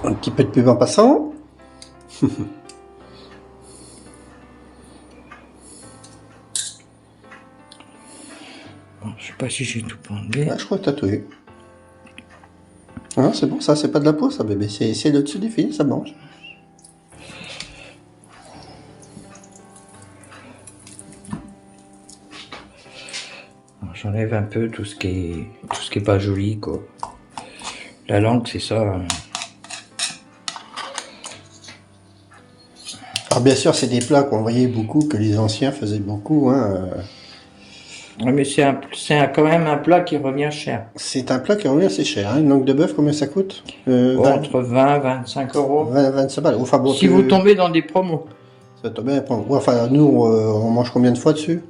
Un petit peu de pub en passant. bon, je sais pas si j'ai tout enlevé. Ah, je crois que t'as tout eu. Ah, c'est bon, ça, c'est pas de la peau, ça, bébé. C'est le dessus du fil, ça mange. J'enlève un peu tout ce qui est pas joli, quoi. La langue, c'est ça. Alors bien sûr, c'est des plats qu'on voyait beaucoup, que les anciens faisaient beaucoup. Hein. Ouais, mais c'est quand même un plat qui revient cher. C'est un plat qui revient assez cher. Hein. Une langue de bœuf, combien ça coûte Entre 20 et 25 euros. 25 balles. Enfin, bon, Si vous tombez dans des promos. Ça tombe bien. Enfin, nous, on mange combien de fois dessus?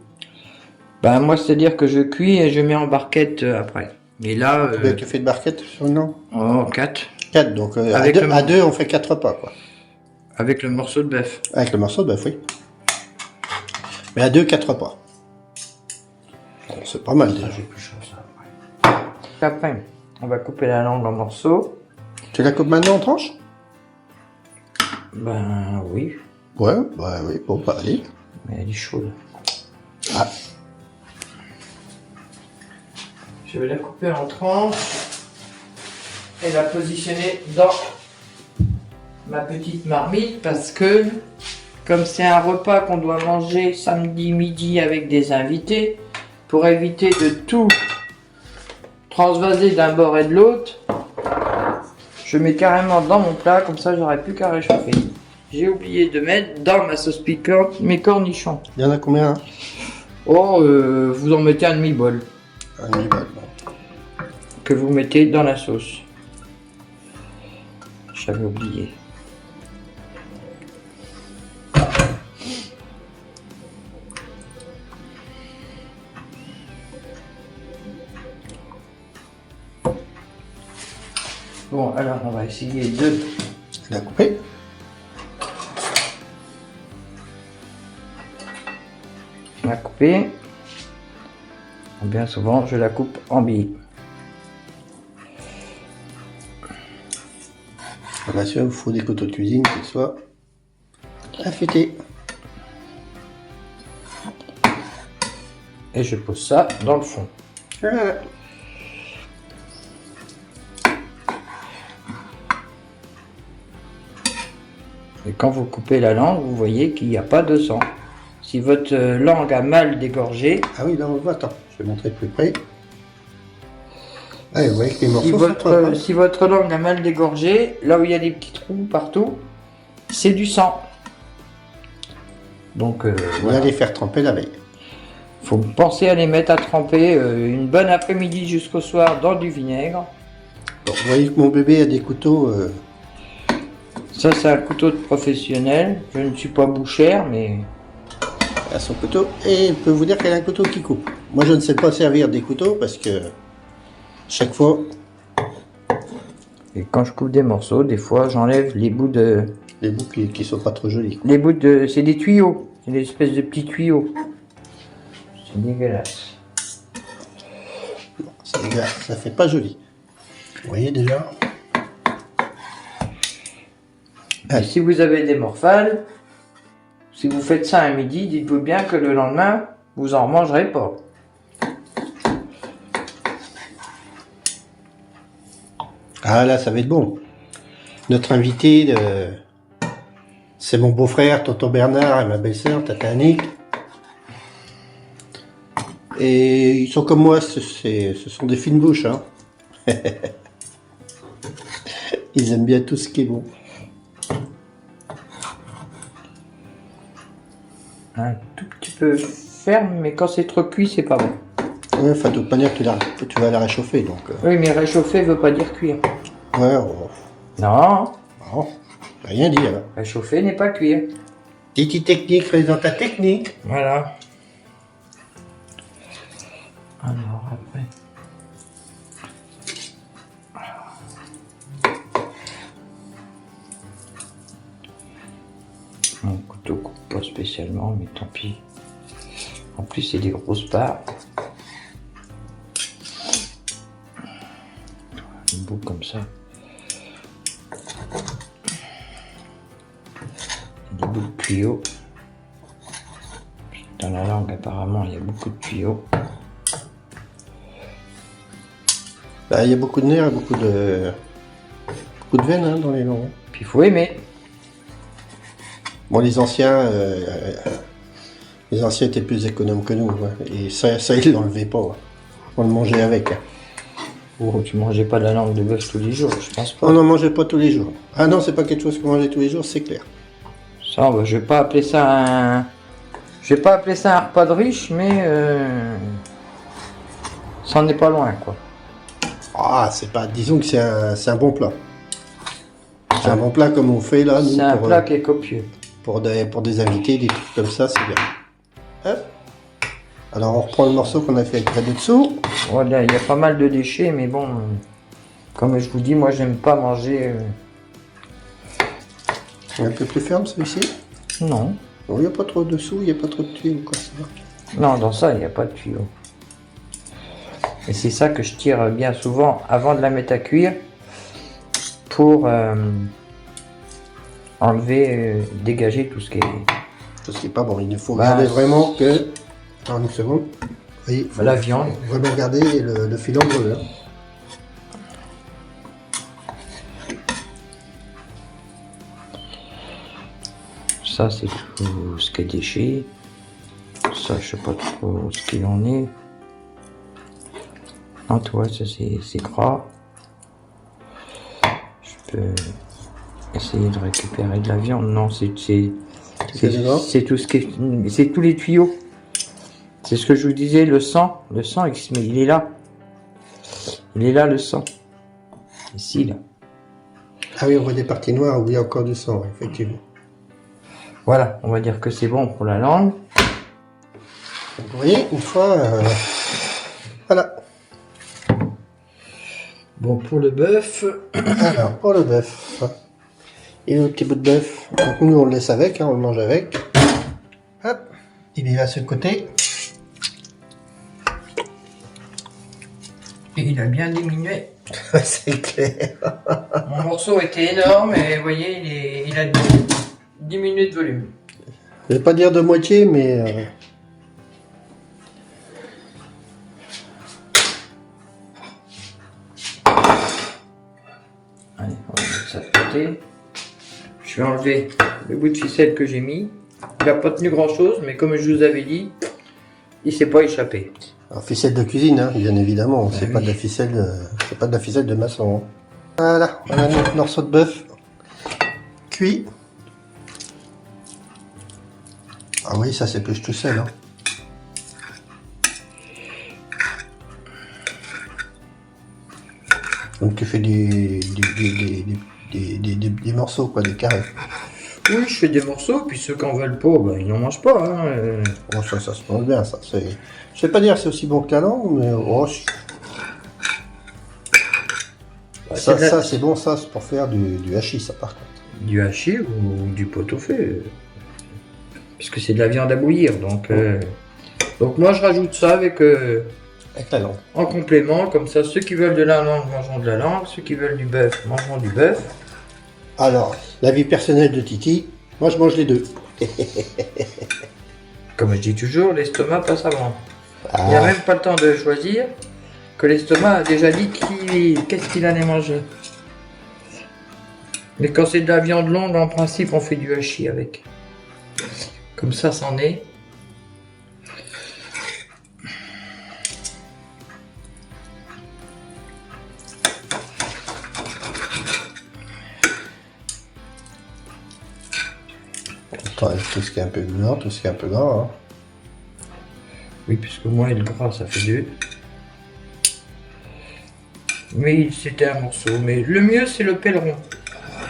Ben, moi, c'est-à-dire que je cuis et je mets en barquette après. Mais là... Tu fais de barquette sur une langue? Oh, 4. 4, donc Avec à deux, on fait 4 repas, quoi. Avec le morceau de bœuf. Avec le morceau de bœuf, oui. Mais à 2, 4 repas. Bon, c'est pas mal, déjà. Après, on va couper la langue en morceaux. Tu la coupes maintenant en tranches? Ben, oui. Ouais, bah oui, bon, bah allez. Mais elle est chaude. Ah. Je vais la couper en tranches et la positionner dans ma petite marmite parce que comme c'est un repas qu'on doit manger samedi midi avec des invités, pour éviter de tout transvaser d'un bord et de l'autre, je mets carrément dans mon plat, comme ça j'aurai plus qu'à réchauffer. J'ai oublié de mettre dans ma sauce piquante mes cornichons. Il y en a combien? Oh, vous en mettez un demi-bol. Un demi-bol. Que vous mettez dans la sauce. J'avais oublié. Bon, alors on va essayer de La couper. la couper. Bien souvent, je la coupe en billes. Bien sûr, il faut des couteaux de cuisine qui soient affûtés. Et je pose ça dans le fond. Voilà. Et quand vous coupez la langue, vous voyez qu'il n'y a pas de sang. Si votre langue a mal dégorgé, Ah oui, là on voit, attends, je vais montrer de plus près. Ah, vous voyez que les morceaux si sont trop, hein. si votre langue a mal dégorgé, là où il y a des petits trous partout, c'est du sang. Donc On va voilà. les faire tremper la veille. Faut penser à les mettre à tremper une bonne après-midi jusqu'au soir dans du vinaigre. Bon, vous voyez que mon bébé a des couteaux. Ça, c'est un couteau de professionnel. Je ne suis pas bouchère, mais À son couteau, et je peux vous dire qu'elle a un couteau qui coupe. Moi je ne sais pas servir des couteaux parce que chaque fois et quand je coupe des morceaux, des fois, j'enlève les bouts de, les bouts qui sont pas trop jolis. les bouts de, c'est des tuyaux, c'est des espèces de petits tuyaux. C'est dégueulasse. C'est dégueulasse, ça fait pas joli. Vous voyez déjà. Et si vous avez des morphales, si vous faites ça à midi, dites-vous bien que le lendemain, vous en mangerez pas. Ah là, ça va être bon. Notre invité, c'est mon beau-frère, tonton Bernard, et ma belle-sœur, tata Annick. Et ils sont comme moi, ce sont des fines bouches. Hein. Ils aiment bien tout ce qui est bon. Un tout petit peu ferme, mais quand c'est trop cuit, c'est pas bon. Ouais, enfin, de toute manière, tu vas la réchauffer, donc. Oui, mais réchauffer veut pas dire cuire. Ouais, Non, bon, rien dit alors. réchauffer n'est pas cuire. Titi technique, présente ta technique. Voilà. Alors après. Mon couteau coupe pas spécialement, mais tant pis. En plus, c'est des grosses parts. Un bout comme ça. Des bouts de tuyaux. Dans la langue, apparemment, il y a beaucoup de tuyaux. Bah, il y a beaucoup de nerfs, beaucoup de veines hein, dans les langues. Puis il faut aimer. Bon, les anciens étaient plus économes que nous, ouais. Et ça ils l'enlevaient pas. Ouais. On le mangeait avec. Hein. Oh, tu mangeais pas de la langue de bœuf tous les jours, je pense pas. On n'en mangeait pas tous les jours. Ah non, c'est pas quelque chose qu'on mangeait tous les jours, c'est clair. Ça, bah, je vais pas appeler ça un... Je vais pas appeler ça un repas de riche, mais... ça en est pas loin, quoi. Ah, c'est pas. Disons que c'est un bon plat. C'est un bon plat comme on fait là, nous, C'est un plat qui est copieux. pour des invités, des trucs comme ça, c'est bien. Hop. Alors on reprend le morceau qu'on a fait avec la dessous. Voilà, il y a pas mal de déchets, mais bon... comme je vous dis, moi, j'aime pas manger... Un peu plus ferme celui-ci. Non. Il n'y a pas trop de dessous, il n'y a pas trop de tuyaux, quoi, ça va. Non, dans ça, il n'y a pas de tuyau. Et c'est ça que je tire bien souvent avant de la mettre à cuire pour enlever, dégager tout ce qui est... Tout ce qui est pas bon. Il faut Bah, regarder vraiment que... Alors une seconde. Oui, faut la viande. vraiment garder le filandre là. Ça, c'est tout ce qui est déchet. Ça, je sais pas trop ce qu'il en est. Non, tu vois, ça c'est gras. Je peux essayer de récupérer de la viande. Non, c'est tout ce qui est, c'est tous les tuyaux. C'est ce que je vous disais, le sang, il est là. Il est là, le sang. Ici, là. Ah oui, on voit des parties noires où il y a encore du sang, effectivement. Voilà, on va dire que c'est bon pour la langue. Donc, vous voyez, une fois, voilà. Bon, pour le bœuf. Alors, pour le bœuf. Et le petit bout de bœuf. Donc, nous, on le laisse avec, hein, on le mange avec. Hop, il est à ce côté. Et il a bien diminué. C'est clair. Mon morceau était énorme et vous voyez, il a diminué de volume. Je vais pas dire de moitié, mais... Allez, on va mettre ça de côté. Je vais enlever le bout de ficelle que j'ai mis. Il n'a pas tenu grand chose, mais comme je vous avais dit, il s'est pas échappé. Alors, ficelle de cuisine, hein, bien évidemment. C'est oui. pas de la ficelle, c'est pas de la ficelle de maçon. Hein. Voilà, on a notre morceau de bœuf cuit. Ah oui, ça s'épluche tout seul. Hein. Donc tu fais des morceaux, quoi, des carrés. Oui, je fais des morceaux, puis ceux qui en veulent pas, ben, ils n'en mangent pas. Hein. Bon, ça se mange bien, ça. Je vais pas dire que c'est aussi bon que la langue, mais oh, Bah, ça c'est bon, ça c'est pour faire du hachis, ça par contre. Du hachis ou du pot-au-feu. Puisque c'est de la viande à bouillir, donc moi je rajoute ça avec la langue. En complément, comme ça ceux qui veulent de la langue mangeront de la langue, ceux qui veulent du bœuf mangeront du bœuf. Alors, la vie personnelle de Titi, moi je mange les deux. Comme je dis toujours, l'estomac passe avant. Ah. Il n'y a même pas le temps de choisir que l'estomac a déjà dit qu'est-ce qu'il allait manger. Mais quand c'est de la viande longue, en principe, on fait du hachis avec. Comme ça, c'en est. Tout ce qui est un peu blanc, tout ce qui est un peu gras. Hein. Oui, puisque moi et le gras, ça fait deux. Mais c'était un morceau. Mais le mieux, c'est le pèleron.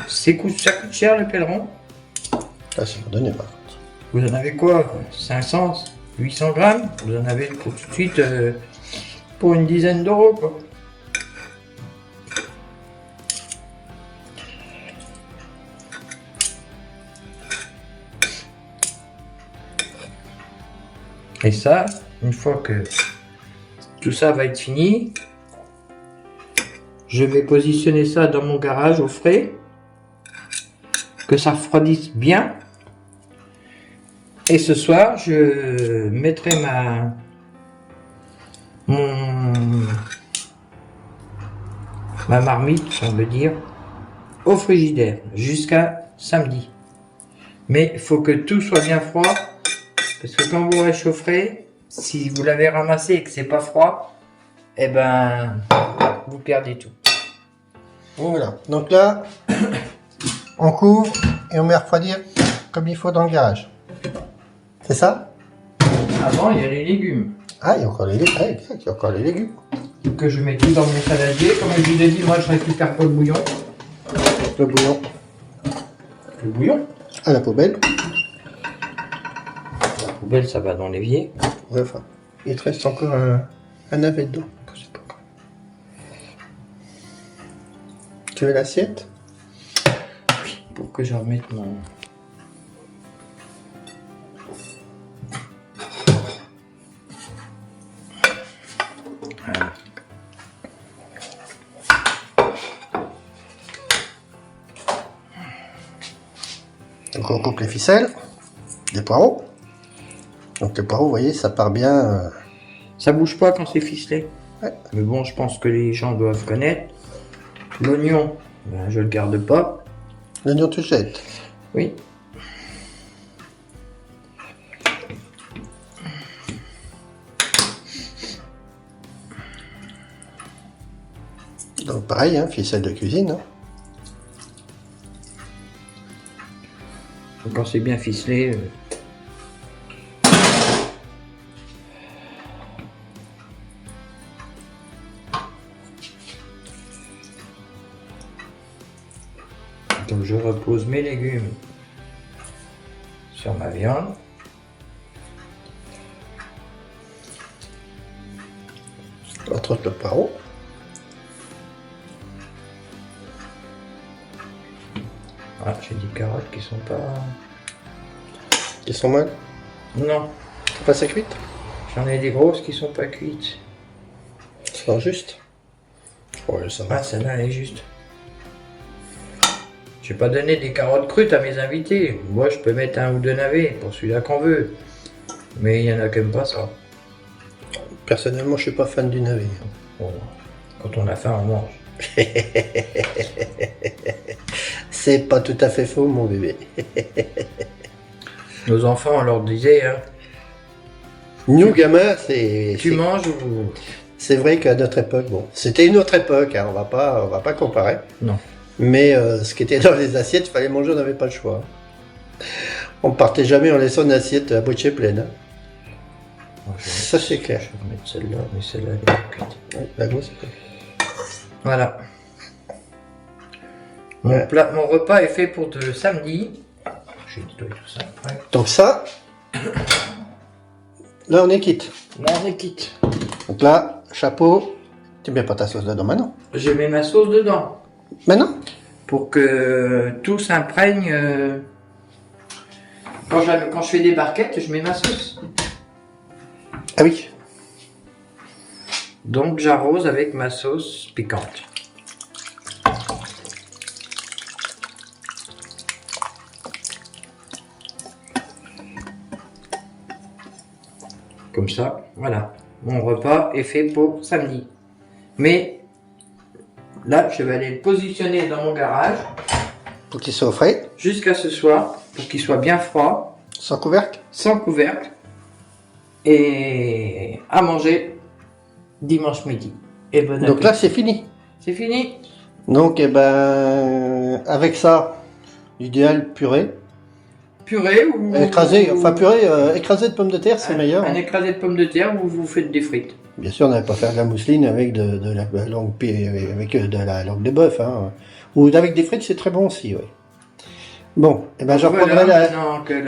Ça coûte cher, le pèleron. Ah, c'est pour donner, par contre. Vous en avez quoi? 500, 800 grammes? Vous en avez pour tout de suite pour une dizaine d'euros, quoi. Et ça, une fois que tout ça va être fini, je vais positionner ça dans mon garage au frais, que ça refroidisse bien. Et ce soir, je mettrai ma marmite, on veut dire, au frigidaire jusqu'à samedi. Mais il faut que tout soit bien froid. Parce que quand vous réchaufferez, si vous l'avez ramassé et que c'est pas froid, eh ben, vous perdez tout. Voilà. Donc là, on couvre et on met à refroidir comme il faut dans le garage. C'est ça? Avant, il y a les légumes. Ah, il y a encore les légumes. Ah, exact, il y a encore les légumes. Que je mets tout dans mon saladier. Comme je vous ai dit, moi je récupère pas le bouillon. Le bouillon Le bouillon? à la poubelle. La poubelle, ça va dans l'évier. Ouais, enfin, il te reste encore un navet dedans. Je sais pas quoi. Tu veux l'assiette? Oui, pour que je remette mon... Voilà. Donc on coupe les ficelles, des poireaux. Donc les poireaux, vous voyez, ça part bien. Ça bouge pas quand c'est ficelé. Ouais. Mais bon, je pense que les gens doivent connaître. L'oignon, ben, je le garde pas. L'oignon, tu jettes. Oui. Donc pareil, hein, ficelle de cuisine. Hein. Quand c'est bien ficelé. Donc je repose mes légumes sur ma viande. On trotte le poireau. Ah, j'ai des carottes qui sont pas... Ils sont mal. Non, Pas assez cuites. j'en ai des grosses qui sont pas cuites. Ils sont justes. Ouais, ça va. Ah, celle-là elle est juste. Je vais pas donner des carottes crues à mes invités. Moi, je peux mettre un ou deux navets pour celui-là qu'on veut. Mais il y en a quand même pas ça. Personnellement, je suis pas fan du navet. Bon, quand on a faim, on mange. C'est pas tout à fait faux, mon bébé. Nos enfants, on leur disait, hein, Nous, gamins, c'est... tu manges ou... C'est vrai qu'à notre époque, bon, c'était une autre époque, hein, on va pas comparer. Non. Mais ce qui était dans les assiettes, il fallait manger, on n'avait pas le choix. On partait jamais en laissant une assiette à moitié pleine. Hein. Ça, c'est clair. Je vais remettre celle-là, mais celle-là, elle est pas cuite. Ouais, la grosse, c'est Voilà. Ouais. Mon repas est fait pour le samedi. Je vais nettoyer tout ça après. Donc ça, là, on est quitte. Là, on est quitte. Donc là, chapeau, tu mets pas ta sauce dedans maintenant. Je mets ma sauce dedans. Maintenant? Pour que tout s'imprègne. Quand je fais des barquettes, je mets ma sauce. Ah oui. Donc j'arrose avec ma sauce piquante. Comme ça, voilà. Mon repas est fait pour samedi. Mais là, je vais aller le positionner dans mon garage Pour qu'il soit au frais, jusqu'à ce soir, pour qu'il soit bien froid, sans couvercle. sans couvercle, et à manger dimanche midi. Et bon Donc appétit. là, c'est fini. C'est fini. Donc, eh ben, avec ça, l'idéal, purée. Purée ou... Écrasé, enfin purée, écrasé de pommes de terre, c'est meilleur. Un écrasé de pommes de terre ou vous faites des frites. Bien sûr, on n'allait pas faire de la mousseline avec de la langue, avec de la langue de bœuf. Hein. Ou avec des frites, c'est très bon aussi, oui. Bon, eh ben, je reprendrai,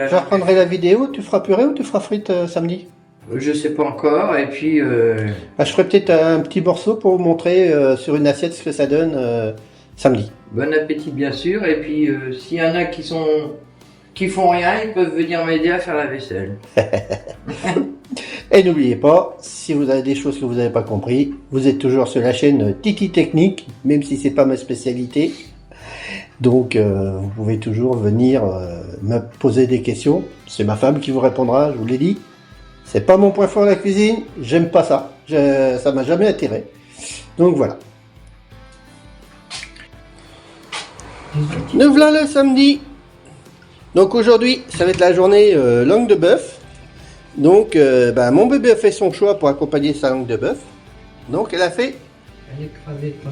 je reprendrai la vidéo. Tu feras purée ou tu feras frites samedi? Je sais pas encore, et puis... Ah, je ferai peut-être un petit morceau pour vous montrer sur une assiette ce que ça donne samedi. Bon appétit bien sûr, et puis s'il y en a qui font rien, ils peuvent venir m'aider à faire la vaisselle. Et n'oubliez pas, si vous avez des choses que vous n'avez pas compris, vous êtes toujours sur la chaîne Titi Technique, même si c'est pas ma spécialité. Donc vous pouvez toujours venir me poser des questions. C'est ma femme qui vous répondra, je vous l'ai dit. C'est pas mon point fort la cuisine, j'aime pas ça. Ça m'a jamais attiré. Donc voilà. Nous voilà le samedi. Donc aujourd'hui, ça va être la journée langue de bœuf. Donc mon bébé a fait son choix pour accompagner sa langue de bœuf. Donc elle a fait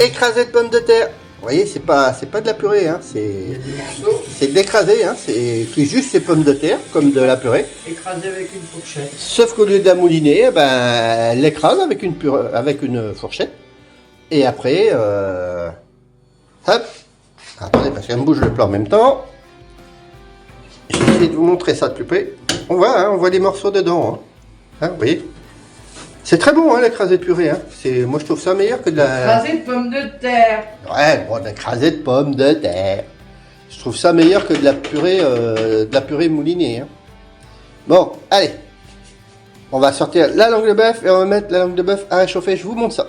écrasé de pommes de terre. Vous voyez, c'est pas de la purée, hein, c'est de l'écrasé, hein, c'est juste ces pommes de terre, comme de la purée. Écrasé avec une fourchette. Sauf qu'au lieu de la mouliner, elle l'écrase avec une fourchette. Et après, hop, attendez, parce qu'elle me bouge le plat en même temps. J'essaie de vous montrer ça de plus près. On voit les morceaux dedans. Hein, vous voyez. C'est très bon, hein, l'écrasé de purée. Hein. Moi, je trouve ça meilleur que de la... Écrasé de pommes de terre. Ouais, bon, l'écrasé de pommes de terre. Je trouve ça meilleur que de la purée moulinée. Hein. Bon, allez. On va sortir la langue de bœuf et on va mettre la langue de bœuf à réchauffer. Je vous montre ça.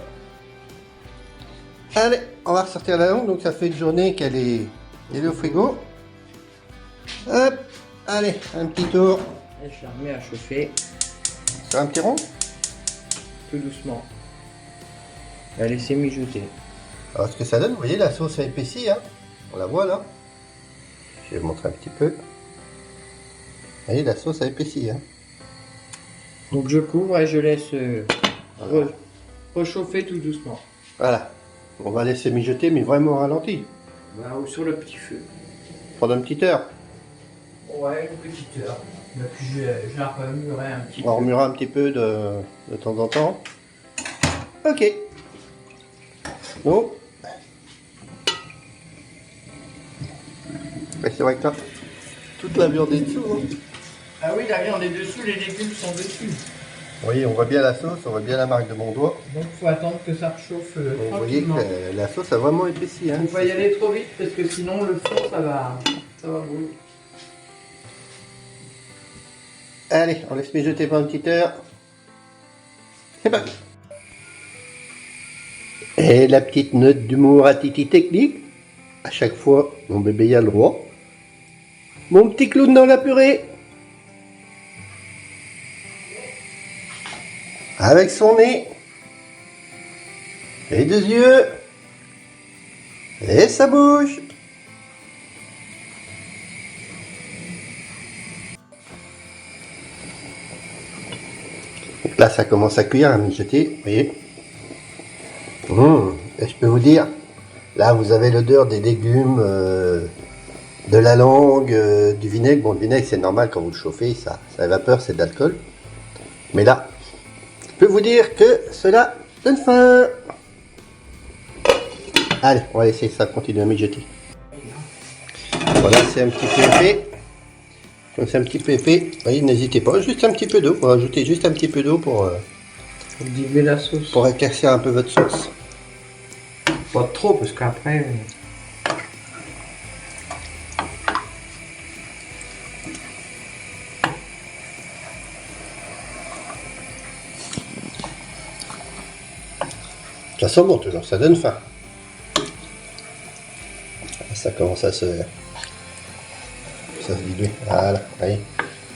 Allez, on va ressortir la langue. Donc, ça fait une journée qu'elle est au frigo. Hop, allez, un petit tour. Et je la remets à chauffer Sur un petit rond. tout doucement. La laisser mijoter. Alors, ce que ça donne, vous voyez, la sauce a épaissi. Hein. On la voit là. Je vais vous montrer un petit peu. Vous voyez, la sauce a épaissi. Hein. Donc je couvre et je laisse rechauffer tout doucement. Voilà. On va laisser mijoter, mais vraiment au ralenti. Voilà, ou sur le petit feu. Pendant une petite heure. Ouais, une petite heure. Et puis je la remuerai un petit peu. On remuera un petit peu de temps en temps. Ok. Bon. Ouais, c'est vrai que là, toute la viande est dessous. Hein. Ah oui, la viande est dessus, les légumes sont dessus. Oui, on voit bien la sauce, on voit bien la marque de mon doigt. Donc il faut attendre que ça réchauffe Vous voyez que tranquillement. la sauce a vraiment épaissi. Hein. Faut pas y aller trop vite parce que sinon le four ça va brûler. Allez, on laisse mijoter pendant une petite heure. C'est parti. Et la petite note d'humour à Titi Technique. À chaque fois, mon bébé y a le droit. Mon petit clown dans la purée. Avec son nez. Et 2 yeux. Et sa bouche. Donc là, ça commence à cuire, à mijoter, vous voyez. Et je peux vous dire, là, vous avez l'odeur des légumes, de la langue, du vinaigre. Bon, le vinaigre, c'est normal quand vous le chauffez, ça évapore, c'est de l'alcool. Mais là, je peux vous dire que cela donne faim. Allez, on va laisser ça continuer à mijoter. Voilà, c'est un petit peu épais. Comme c'est un petit peu épais, voyez, n'hésitez pas, juste un petit peu d'eau, pour ajouter juste un petit peu d'eau pour Diluer la sauce. pour éclaircir un peu votre sauce. Pas trop parce qu'après. Ça sent bon toujours, ça donne faim. Ça commence à se diluer. Voilà, voyez.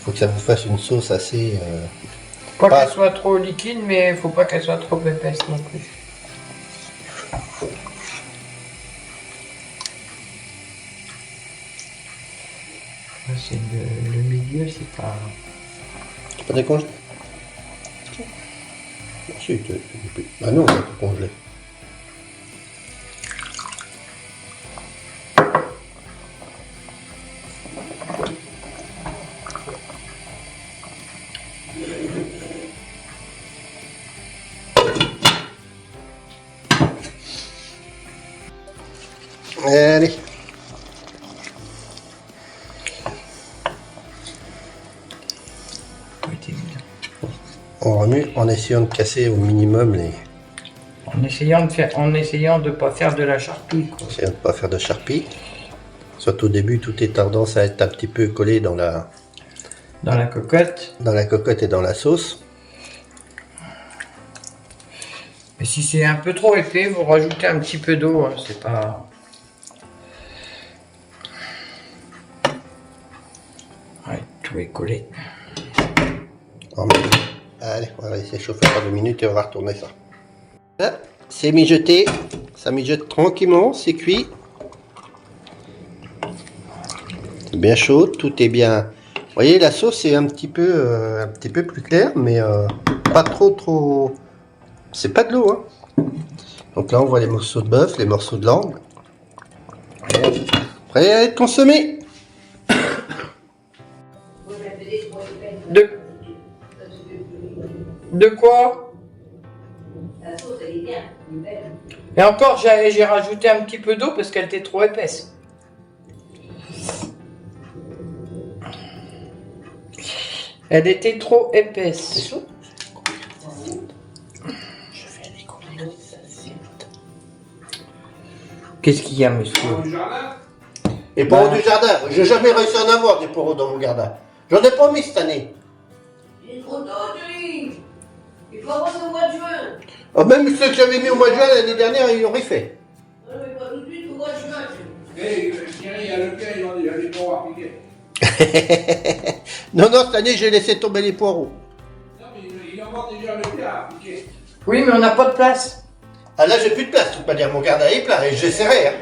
Faut que ça vous fasse une sauce assez. Pas Pas- qu'elle soit trop liquide, mais faut pas qu'elle soit trop épaisse non plus. C'est le milieu, c'est pas. C'est pas décongelé. Ah non, c'est pas congelé. Allez. On remue en essayant de casser au minimum les. En essayant de pas faire de la charpie, quoi. Essayons de ne pas faire de charpie. Surtout au début, tout est tendance à être un petit peu collé dans la cocotte. cocotte et dans la sauce. Et si c'est un peu trop épais, vous rajoutez un petit peu d'eau, hein, c'est pas. Ouais, tout est collé. Allez, on va laisser chauffer par 2 minutes et on va retourner ça. Là, c'est mijoté, ça mijote tranquillement, c'est cuit. C'est bien chaud, tout est bien. Vous voyez, la sauce est un petit peu plus claire, mais pas trop. C'est pas de l'eau, hein. Donc là, on voit les morceaux de bœuf, les morceaux de langue. Prêt à être consommé. De quoi? La sauce, elle est bien, elle est belle. Et encore, j'ai rajouté un petit peu d'eau parce qu'elle était trop épaisse. Elle était trop épaisse. Qu'est-ce qu'il y a, monsieur? Les poireaux du jardin, j'ai jamais réussi à en avoir des poireaux dans mon jardin. J'en ai pas mis cette année. Il est trop tôt, Julie. Il faut avoir au mois de juin. Oh, même ceux que j'avais mis au mois de juin l'année dernière, ils l'ont refait. Non, mais pas tout de suite, au mois de juin. Hey, Thierry, il y a le pire, il a des poireaux à piquer. Non, cette année, j'ai laissé tomber les poireaux. Non, mais il en vend déjà le pire à piquer. Oui, mais on n'a pas de place. Ah là, j'ai plus de place, tu peux pas dire mon jardin est plein, et j'essaierai. Hein.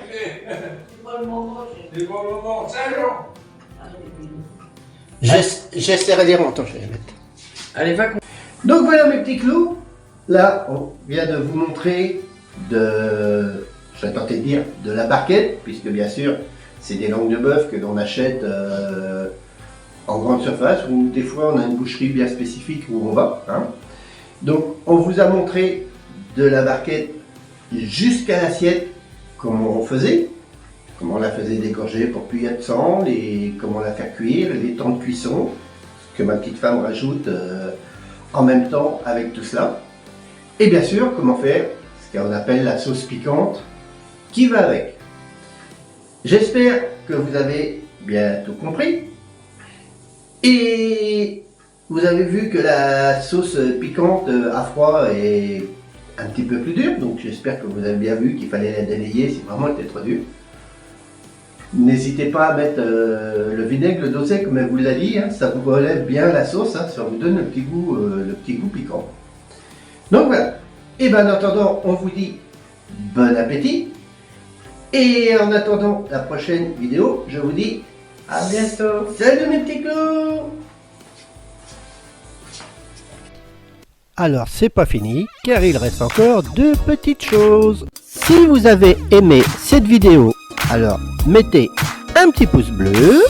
C'est pas le moment, C'est pas le moment, 5 jours. J'essaierai les ronds, attends, je vais les mettre. Allez, va. Donc voilà mes petits clous. Là, on vient de vous montrer de, je vais tenter de dire, de la barquette, puisque bien sûr, c'est des langues de bœuf que l'on achète en grande surface, ou des fois on a une boucherie bien spécifique où on va. Hein. Donc on vous a montré de la barquette jusqu'à l'assiette, comment on faisait, comment on la faisait dégorger pour plus y de sang, comment la faire cuire, les temps de cuisson, ce que ma petite femme rajoute en même temps avec tout cela. Et bien sûr, comment faire ce qu'on appelle la sauce piquante qui va avec. J'espère que vous avez bien tout compris. Et vous avez vu que la sauce piquante à froid est un petit peu plus dure. Donc j'espère que vous avez bien vu qu'il fallait la délayer si vraiment elle était trop dure. N'hésitez pas à mettre le vinaigre dosé comme elle vous l'a dit. Hein, ça vous relève bien la sauce. Hein, ça vous donne le petit goût piquant. Donc voilà. Et bien en attendant, on vous dit bon appétit. Et en attendant la prochaine vidéo, je vous dis À bientôt. salut mes petits clous. Alors c'est pas fini, car il reste encore deux petites choses. Si vous avez aimé cette vidéo, alors mettez un petit pouce bleu.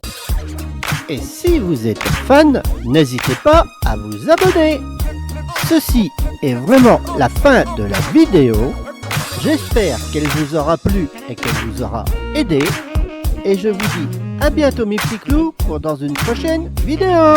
Et si vous êtes fan, n'hésitez pas à vous abonner. Ceci est vraiment la fin de la vidéo. J'espère qu'elle vous aura plu et qu'elle vous aura aidé. Et je vous dis à bientôt mes petits clous pour dans une prochaine vidéo.